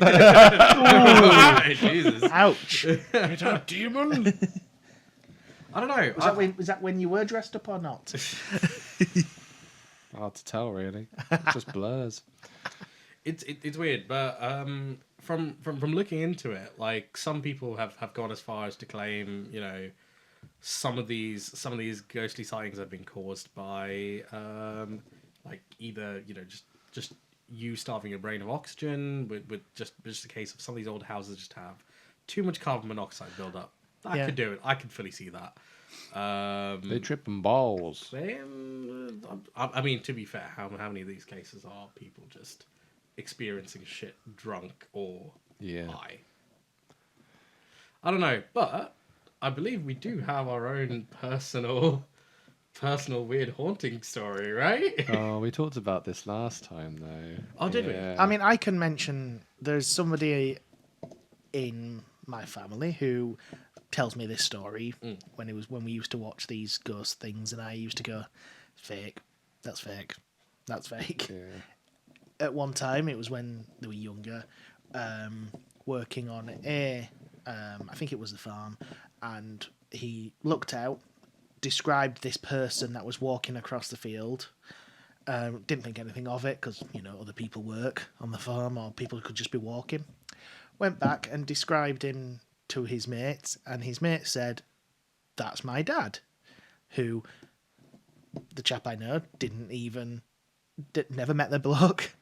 Jesus. Ouch. Get out, demon! I don't know. Was that when you were dressed up or not? Hard to tell, really. It just blurs. It's weird, but from looking into it, like some people have gone as far as to claim, you know, some of these ghostly sightings have been caused by like either just you starving your brain of oxygen with just a case of some of these old houses just have too much carbon monoxide buildup. That could do it. I could fully see that. They tripping balls. I mean, to be fair, how many of these cases are people just experiencing shit drunk or high? I don't know, but I believe we do have our own personal weird haunting story, right? Oh, we talked about this last time, though. Oh, did we? I mean, I can mention there's somebody in my family who tells me this story when we used to watch these ghost things, and I used to go, "Fake, that's fake, that's fake." Yeah. At one time, it was when they were younger, working on I think it was the farm, and he looked out, described this person that was walking across the field. Didn't think anything of it because, other people work on the farm or people could just be walking. Went back and described him to his mates, and his mate said, "That's my dad," who the chap I know never met the bloke,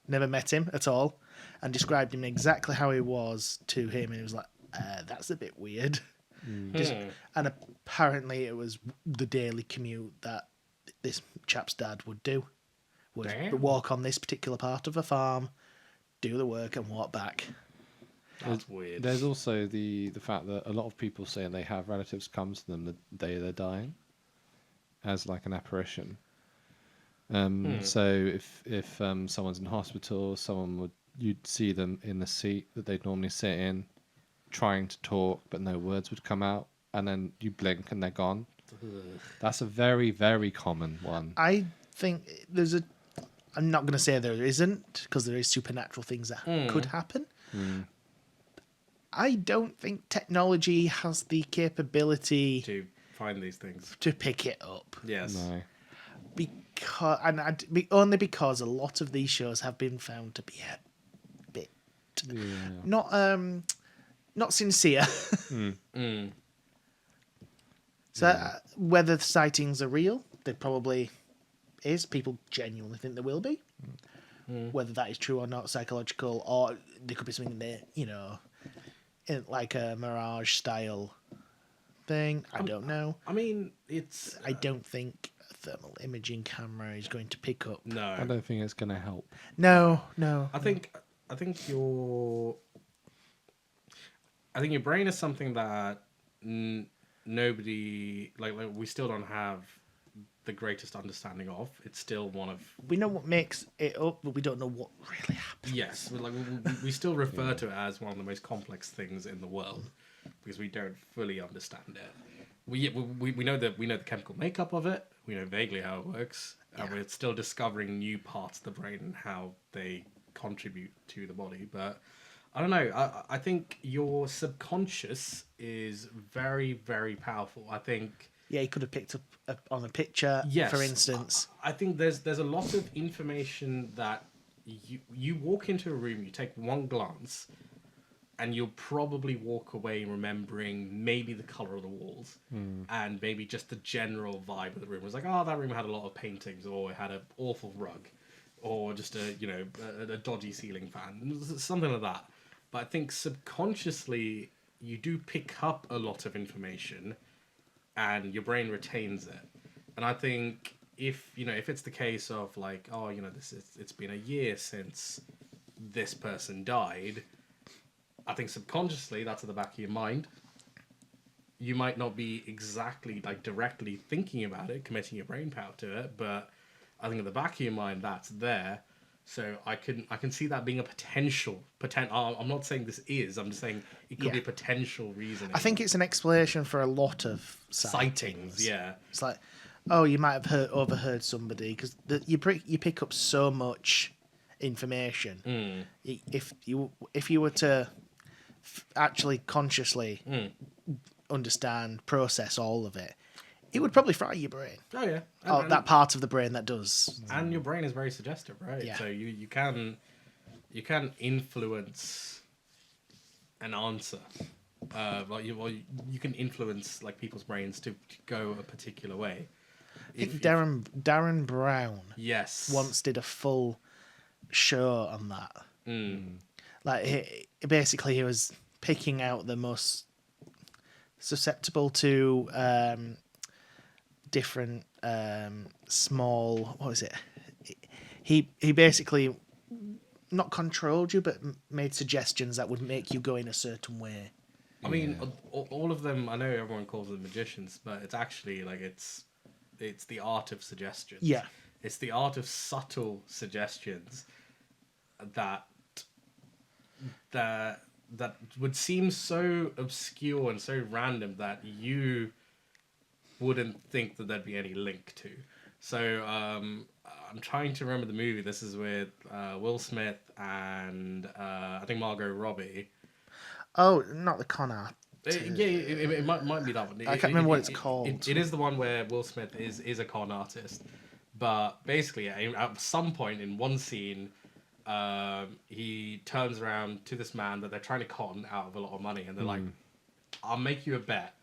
never met him at all, and described him exactly how he was to him, and he was like, "That's a bit weird." And apparently it was the daily commute that this chap's dad would do, would walk on this particular part of a farm, do the work and walk back. That's weird. There's also the fact that a lot of people say they have relatives come to them the day they're dying as like an apparition. So if someone's in hospital, you'd see them in the seat that they'd normally sit in, trying to talk, but no words would come out, and then you blink and they're gone. That's a very, very common one. I think I'm not going to say there isn't, because there is supernatural things that could happen. I don't think technology has the capability to find these things, to pick it up. Yes. No. Only because a lot of these shows have been found to be a bit not sincere. So whether the sightings are real, there probably is. People genuinely think there will be. Whether that is true or not, psychological, or there could be something there, in like a mirage style thing. I don't know. I mean, it's. I don't think a thermal imaging camera is going to pick up. No, I don't think it's going to help. No. I think your brain is something that nobody like we still don't have the greatest understanding of. It's still one of. We know what makes it up, but we don't know what really happens. Yes, we still refer to it as one of the most complex things in the world because we don't fully understand it. We know the chemical makeup of it. We know vaguely how it works, and we're still discovering new parts of the brain and how they contribute to the body. But I don't know. I think your subconscious is very, very powerful. I think. Yeah, he could have picked up on a picture, for instance. I think there's a lot of information that you walk into a room, you take one glance, and you'll probably walk away remembering maybe the color of the walls and maybe just the general vibe of the room. It was like, oh, that room had a lot of paintings, or it had an awful rug, or just a dodgy ceiling fan, something like that. But I think subconsciously you do pick up a lot of information, and your brain retains it. And I think if it's the case of like, oh, it's been a year since this person died, I think subconsciously that's at the back of your mind. You might not be exactly like directly thinking about it, committing your brain power to it, but I think at the back of your mind that's there. So I can see that being a potential. I'm not saying this is. I'm just saying it could be a potential reason. I think it's an explanation for a lot of sightings. Yeah, it's like, oh, you might have overheard somebody because you pick up so much information. If you were to actually consciously understand, process all of it, it would probably fry your brain. Oh yeah, that part of the brain that does. And your brain is very suggestive, right? Yeah. So you can influence an answer you can influence like people's brains to go a particular way. I think Darren Brown Yes. once did a full show on that. Like he was picking out the most susceptible to different small. What was it? He basically not controlled you, but made suggestions that would make you go in a certain way. I mean, all of them. I know everyone calls them magicians, but it's actually like it's the art of suggestion. Yeah, it's the art of subtle suggestions that would seem so obscure and so random that you wouldn't think that there'd be any link to. So I'm trying to remember the movie. This is with Will Smith and I think Margot Robbie. Oh, not the con art. It might be that one. I can't remember what it's called. It is the one where Will Smith is a con artist. But basically, at some point in one scene, he turns around to this man that they're trying to con out of a lot of money. And they're like, I'll make you a bet.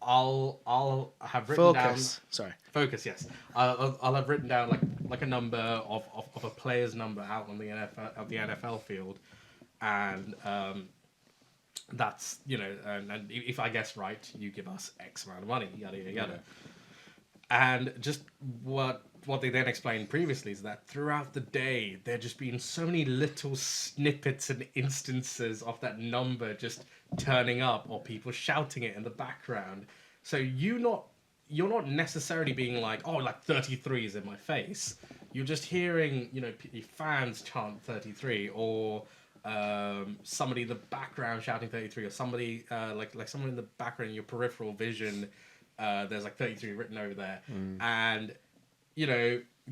I'll have written down... Focus, yes. I'll have written down like a number of a player's number out on the NFL field. And that's, and if I guess right, you give us X amount of money, yada, yada, yada. And just what they then explained previously is that throughout the day, there just been so many little snippets and instances of that number just turning up or people shouting it in the background. So you're not necessarily being like, oh, like 33 is in my face. You're just hearing, fans chant 33 or somebody in the background shouting 33 or somebody like someone in the background in your peripheral vision. There's like 33 written over there. And,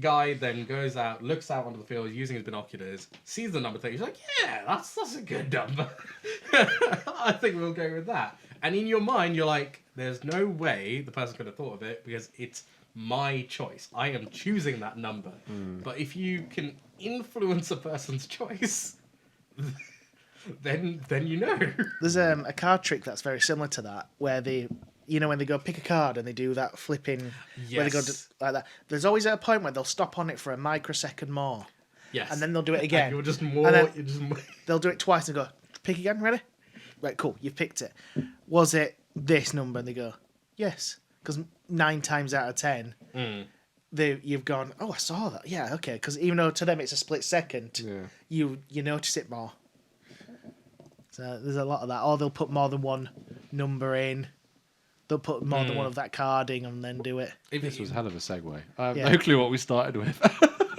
guy then goes out, looks out onto the field using his binoculars, sees the number 30. He's like, yeah, that's a good number. I think we'll go with that. And in your mind, you're like, there's no way the person could have thought of it because it's my choice. I am choosing that number. But if you can influence a person's choice, then you know. There's a card trick that's very similar to that, where they... when they go pick a card and they do that flipping, where they go like that. There's always at a point where they'll stop on it for a microsecond more. Yes. And then they'll do it again. You're just more. They'll do it twice and go, pick again, ready? Right, cool, you've picked it. Was it this number? And they go, yes. Because 9 times out of 10, you've gone, oh, I saw that. Yeah, okay. Because even though to them it's a split second, you notice it more. So there's a lot of that. Or they'll put more than one number in. They'll put more than one of that card in and then do it. This was hell of a segue. I have no clue what we started with.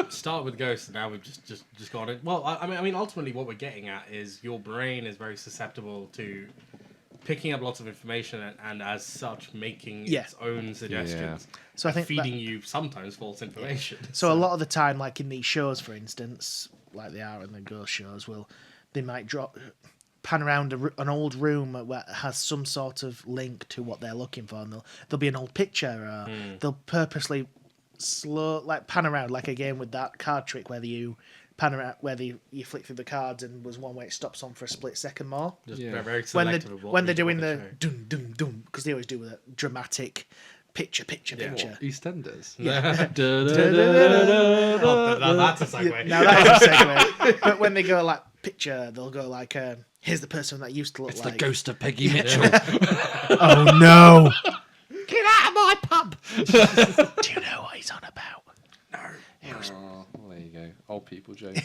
Start with ghosts, and now we've just gone in. Well, I mean, ultimately, what we're getting at is your brain is very susceptible to picking up lots of information and as such, making its own suggestions. Yeah. So I think feeding you sometimes false information. So a lot of the time, like in these shows, for instance, like they are in the ghost shows, they might pan around an old room where it has some sort of link to what they're looking for, and there'll be an old picture, or they'll purposely pan around, like again with that card trick where you pan around, where you flick through the cards, and was one where it stops on for a split second more. Just very selective of what they're doing the dum dum dum, because they always do a dramatic picture. EastEnders. Yeah. That's a segue. Now that is a segue. But when they go like picture, they'll go like, here's the person that used to look it's like... the ghost of Peggy Mitchell. Oh no! Get out of my pub! Do you know what he's on about? No. Well, there you go. Old people joke.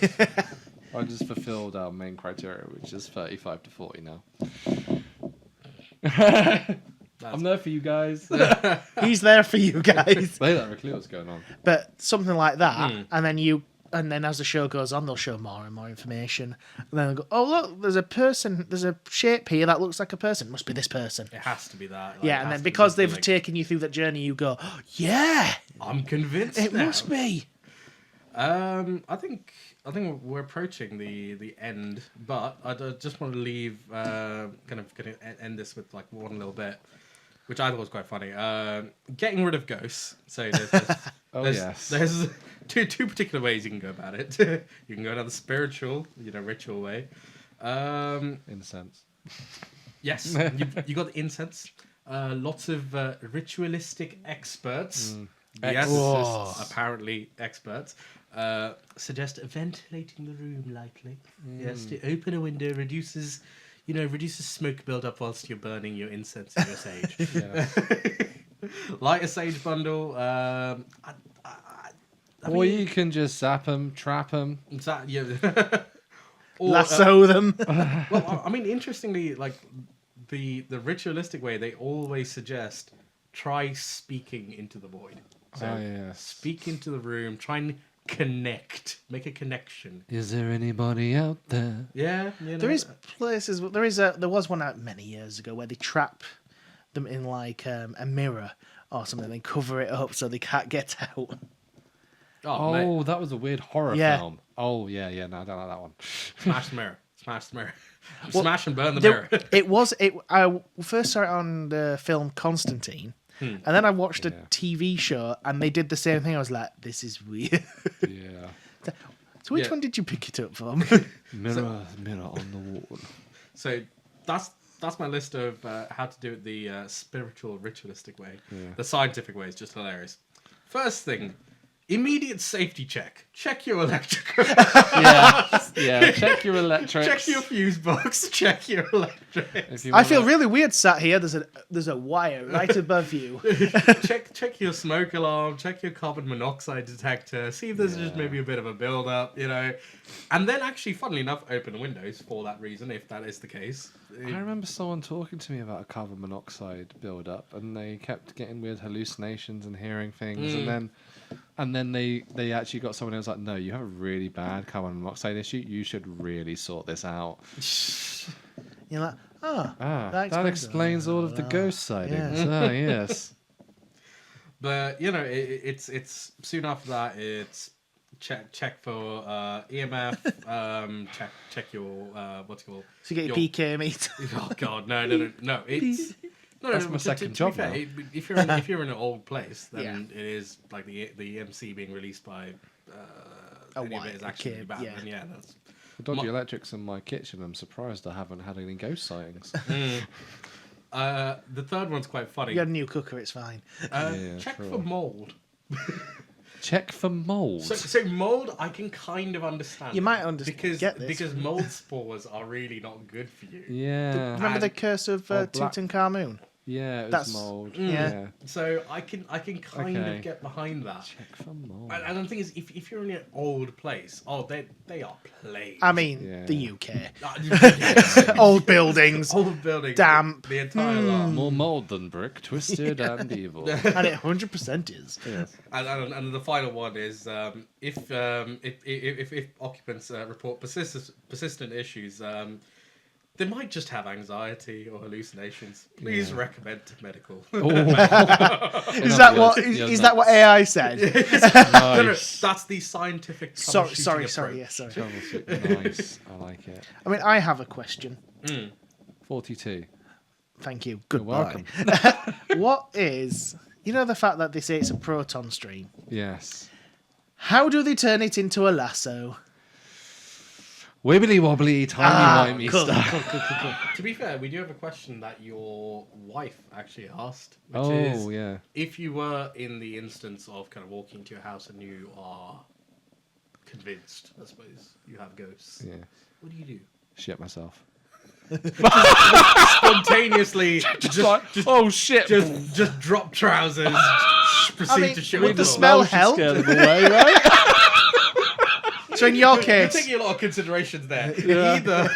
I just fulfilled our main criteria, which is 35 to 40 now. I'm there for you guys. He's there for you guys. They don't have a clue what's going on. But something like that, and then as the show goes on, they'll show more and more information. And then they'll go, oh, look, there's a shape here that looks like a person. It must be this person. It has to be that. And then because they've taken you through that journey, you go, oh, yeah! I'm convinced it must be. I think we're approaching the end, but I just want to leave, kind of end this with like one little bit, which I thought was quite funny. Getting rid of ghosts. So there's two particular ways you can go about it. You can go down the spiritual, ritual way. In a sense. Yes, you got the incense. Lots of ritualistic experts. Yes, Whoa. apparently experts. Suggest ventilating the room lightly. Yes, to open a window reduces smoke buildup whilst you're burning your incense and your sage. Light a sage bundle. Or you can just zap them, trap them. Or, Lasso them. well, I mean, interestingly, like the ritualistic way, they always suggest try speaking into the void. So speak into the room, try and connect, make a connection. Is there anybody out there? Yeah, There is places. There was one out many years ago where they trap them in like a mirror or something. They cover it up so they can't get out. Oh, that was a weird horror film. Oh yeah, no, I don't like that one. Smash the mirror. Smash and burn the mirror. I first saw it on the film Constantine. And then I watched a TV show, and they did the same thing. I was like, "This is weird." Yeah. So which one did you pick it up from? Mirror on the wall. So that's my list of how to do it the spiritual, ritualistic way. Yeah. The scientific way is just hilarious. First thing, immediate safety check. Check your electrical. Check your electrics. Check your fuse box. Check your electrics. I feel really weird sat here. There's a wire right above you. check your smoke alarm. Check your carbon monoxide detector. See if there's just maybe a bit of a build up, And then actually, funnily enough, open the windows for that reason, if that is the case. I remember someone talking to me about a carbon monoxide build up, and they kept getting weird hallucinations and hearing things, and then they actually got someone who was like, no, you have a really bad carbon monoxide issue. You should really sort this out. You're like, that explains all of the ghost sightings. Yes. But it's soon after that. It's check for EMF. Check your what's it called? So you get your PK meter. Oh God, no! It's that's my second job. Fair, if you're in an old place, then it is like the MC being released by any of it is actually bad. And that's the dodgy electrics in my kitchen. I'm surprised I haven't had any ghost sightings. The third one's quite funny. You got a new cooker, it's fine. Check for mold. Check for mold. So mold, I can kind of understand. You might understand because mold spores are really not good for you. Yeah. Remember the curse of Tutankhamun? Yeah, that's mold. Yeah. So I can kind of get behind that. Check for mold. And the thing is, if you're in an old place, they are plagued. I mean, the UK. Old buildings. Damp. The entire lot. More mold than brick, twisted and evil. And it 100% is. Yes. And the final one is if occupants report persistent issues. They might just have anxiety or hallucinations. Please recommend to medical. Is that what AI said? Nice. That's the scientific. Sorry. Approach. Sorry. Nice. I like it. I mean, I have a question. 42. Thank you. You're Goodbye. welcome. What is the fact that they say it's a proton stream? Yes. How do they turn it into a lasso? Wibbly wobbly, timey wimey cool, stuff. Cool. To be fair, we do have a question that your wife actually asked, which is if you were in the instance of kind of walking into your house and you are convinced, I suppose, you have ghosts. Yeah. What do you do? Shit myself. Spontaneously, oh shit! Just drop trousers. Proceed to shit. Would the smell help? Scare them away, right? So in your case, you're taking a lot of considerations there. Yeah. Either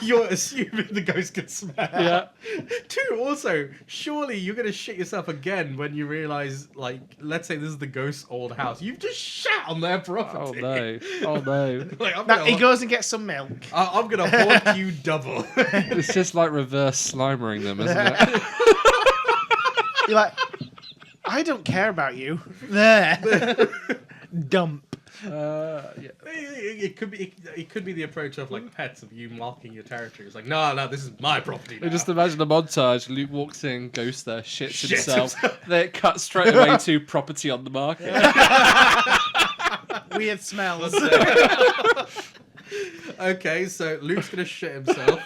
you're assuming the ghost can smell. Yeah. Two, also, surely you're gonna shit yourself again when you realise, like, let's say this is the ghost's old house. You've just shat on their property. Oh no! Like, he goes and gets some milk. I'm gonna haunt you double. It's just like reverse slimering them, isn't it? You're like, I don't care about you. There. Dump. It could be the approach of like pets of you marking your territory. It's like, no, this is my property now. Just imagine a montage. Luke walks in, goes there, shits himself. Then it cuts straight away to property on the market. Weird smells. Okay, so Luke's gonna shit himself.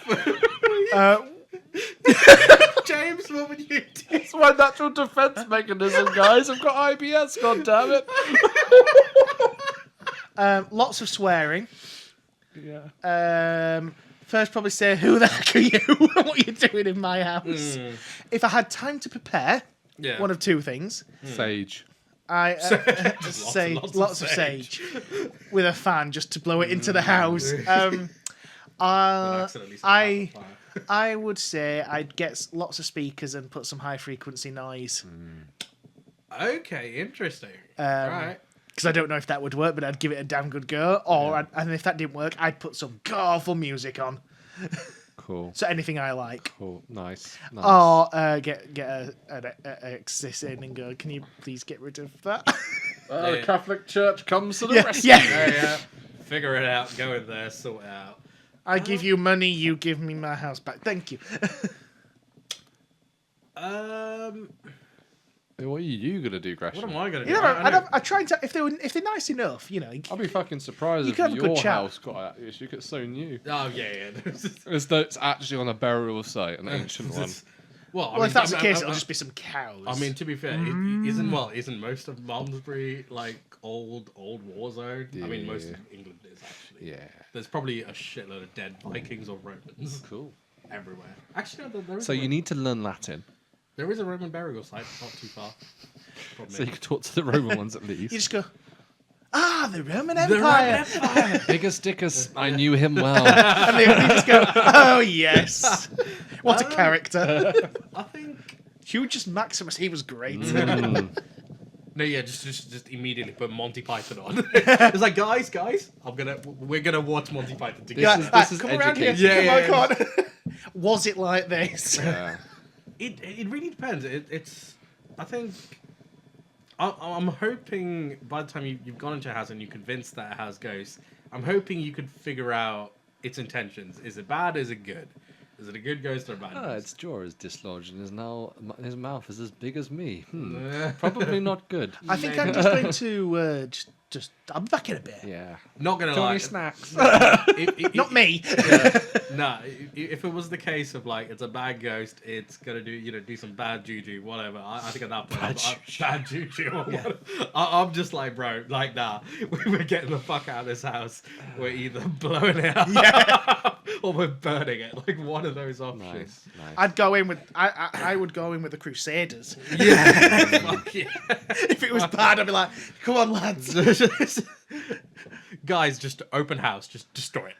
James, what would you do? It's my natural defense mechanism, guys. I've got IBS, god damn it. Lots of swearing. Yeah. First, probably say, who the heck are you? What are you doing in my house? If I had time to prepare, one of two things. Sage. Lots of sage with a fan just to blow it into the house. I would say I'd get lots of speakers and put some high frequency noise. Okay, interesting. Right. Because I don't know if that would work, but I'd give it a damn good go. And if that didn't work, I'd put some awful music on. Cool. So anything I like. Cool. Nice. Or get an exorcist in and go, can you please get rid of that? The Catholic Church comes to the rescue. Yeah. Figure it out. Go in there. Sort it out. I give you money. You give me my house back. Thank you. What are you gonna do, Gresham? What am I gonna do? I try to if they're nice enough, I'd be fucking surprised if your house got that issue. It's so new. Oh yeah. It's actually on a burial site, an ancient one. Well, if that's the case, it'll just be some cows. I mean, to be fair, isn't most of Malmesbury like old war zone? Yeah. I mean, most of England is actually. Yeah. There's probably a shitload of dead Vikings or Romans. Cool. Everywhere. Actually, no, there is. So you need to learn Latin. There is a Roman burial site, not too far. So you can talk to the Roman ones at least. You just go, the Roman Empire. Biggest Dickus, I knew him well. And they just go, oh yes. What a character. I think Hugus Maximus, he was great. No, yeah, just immediately put Monty Python on. It's like, guys, we're gonna watch Monty Python together. This is come around here. Yeah, Come on. Was it like this? Yeah. It really depends. I think I'm hoping by the time you've gone into a house and you're convinced that it has ghosts, I'm hoping you could figure out its intentions. Is it bad? Is it good? Is it a good ghost or a bad ghost? Its jaw is dislodged and his mouth is as big as me. Probably not good. I think I'm just going to I'm back in a bit. Yeah. Not gonna Tell lie. me snacks. Not me. Nah, if it was the case of like it's a bad ghost, it's gonna do some bad juju, whatever. I think at that point, bad juju. I'm just like, bro, like nah, we're getting the fuck out of this house. We're either blowing it up or we're burning it. Like one of those options. Nice. I'd go in with I would go in with the Crusaders. Yeah. Fuck yeah. If it was bad, I'd be like, come on, lads. Guys, just open house, just destroy it.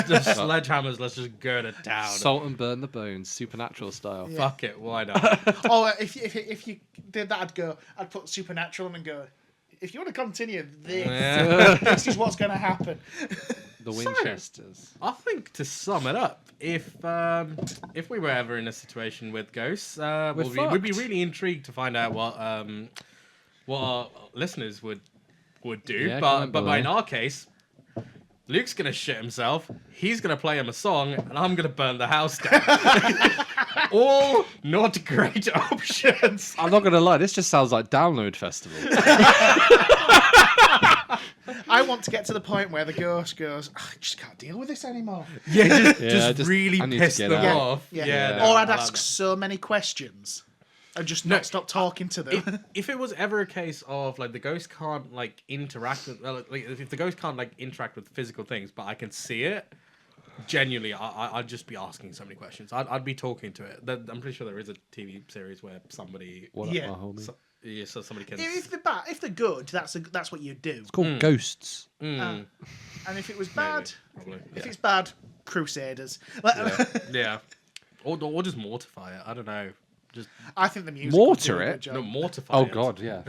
Just sledgehammers, let's just go to town. Salt and burn the bones, supernatural style. Fuck it, why not? Or if you did that, I'd put Supernatural on and go, if you want to continue this is what's going to happen. The Winchesters. I think to sum it up, if we were ever in a situation with ghosts, we'd be really intrigued to find out what our listeners would do. Yeah, but in our case, Luke's gonna shit himself. He's gonna play him a song, and I'm gonna burn the house down. All not great options. I'm not gonna lie, this just sounds like Download Festival. I want to get to the point where the ghost goes, I just can't deal with this anymore. Yeah, just really I need to piss get them out. off. Yeah. Or I'd ask so many questions. And just not stop talking to them. If it was ever a case of like the ghost can't like interact with, like if the ghost can't like interact with physical things, but I can see it, genuinely, I'd just be asking so many questions. I'd be talking to it. I'm pretty sure there is a TV series where somebody, What Yeah. up, my homie? so somebody can. If they're bad, if they're good, that's what you do. It's called Ghosts. And if it was bad, Probably. if it's bad, Crusaders. Yeah. Or just mortify it. I don't know. Just I think the music. Mortar would do a it? good job. no mortify. Oh it. God, yeah.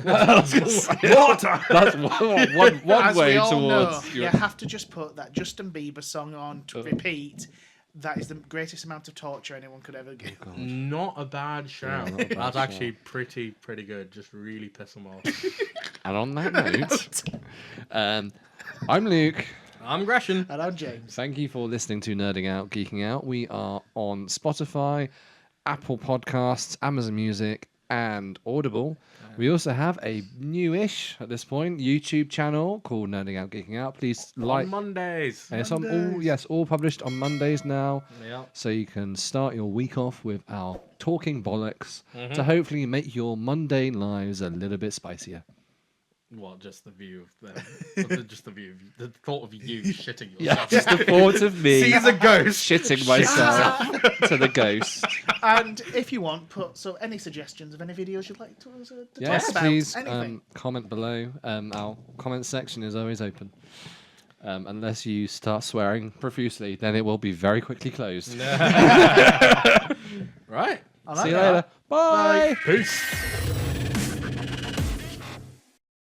Mortar. That's one As way we all know, towards. you have to just put that Justin Bieber song on to repeat. That is the greatest amount of torture anyone could ever give. Not a bad shout. not a bad That's shout. actually pretty good. Just really piss them off. And on that note, I'm Luke. I'm Gresham. And I'm James. Thank you for listening to Nerding Out, Geeking Out. We are on Spotify, Apple Podcasts, Amazon Music, and Audible. We also have a newish, at this point, YouTube channel called Nerding Out, Geeking Out. Please like. On Mondays. And it's on all published on Mondays now. Yeah. So you can start your week off with our talking bollocks to hopefully make your mundane lives a little bit spicier. What, just the view of them? Just the view, the thought of you shitting yourself. Yeah, just the thought of me Sees a ghost. shitting myself to the ghost. And if you want, put any suggestions of any videos you'd like to Yes, talk about. please Anything. comment below. Our comment section is always open. Unless you start swearing profusely, then it will be very quickly closed. Right. I like See you that. later. Bye. Peace.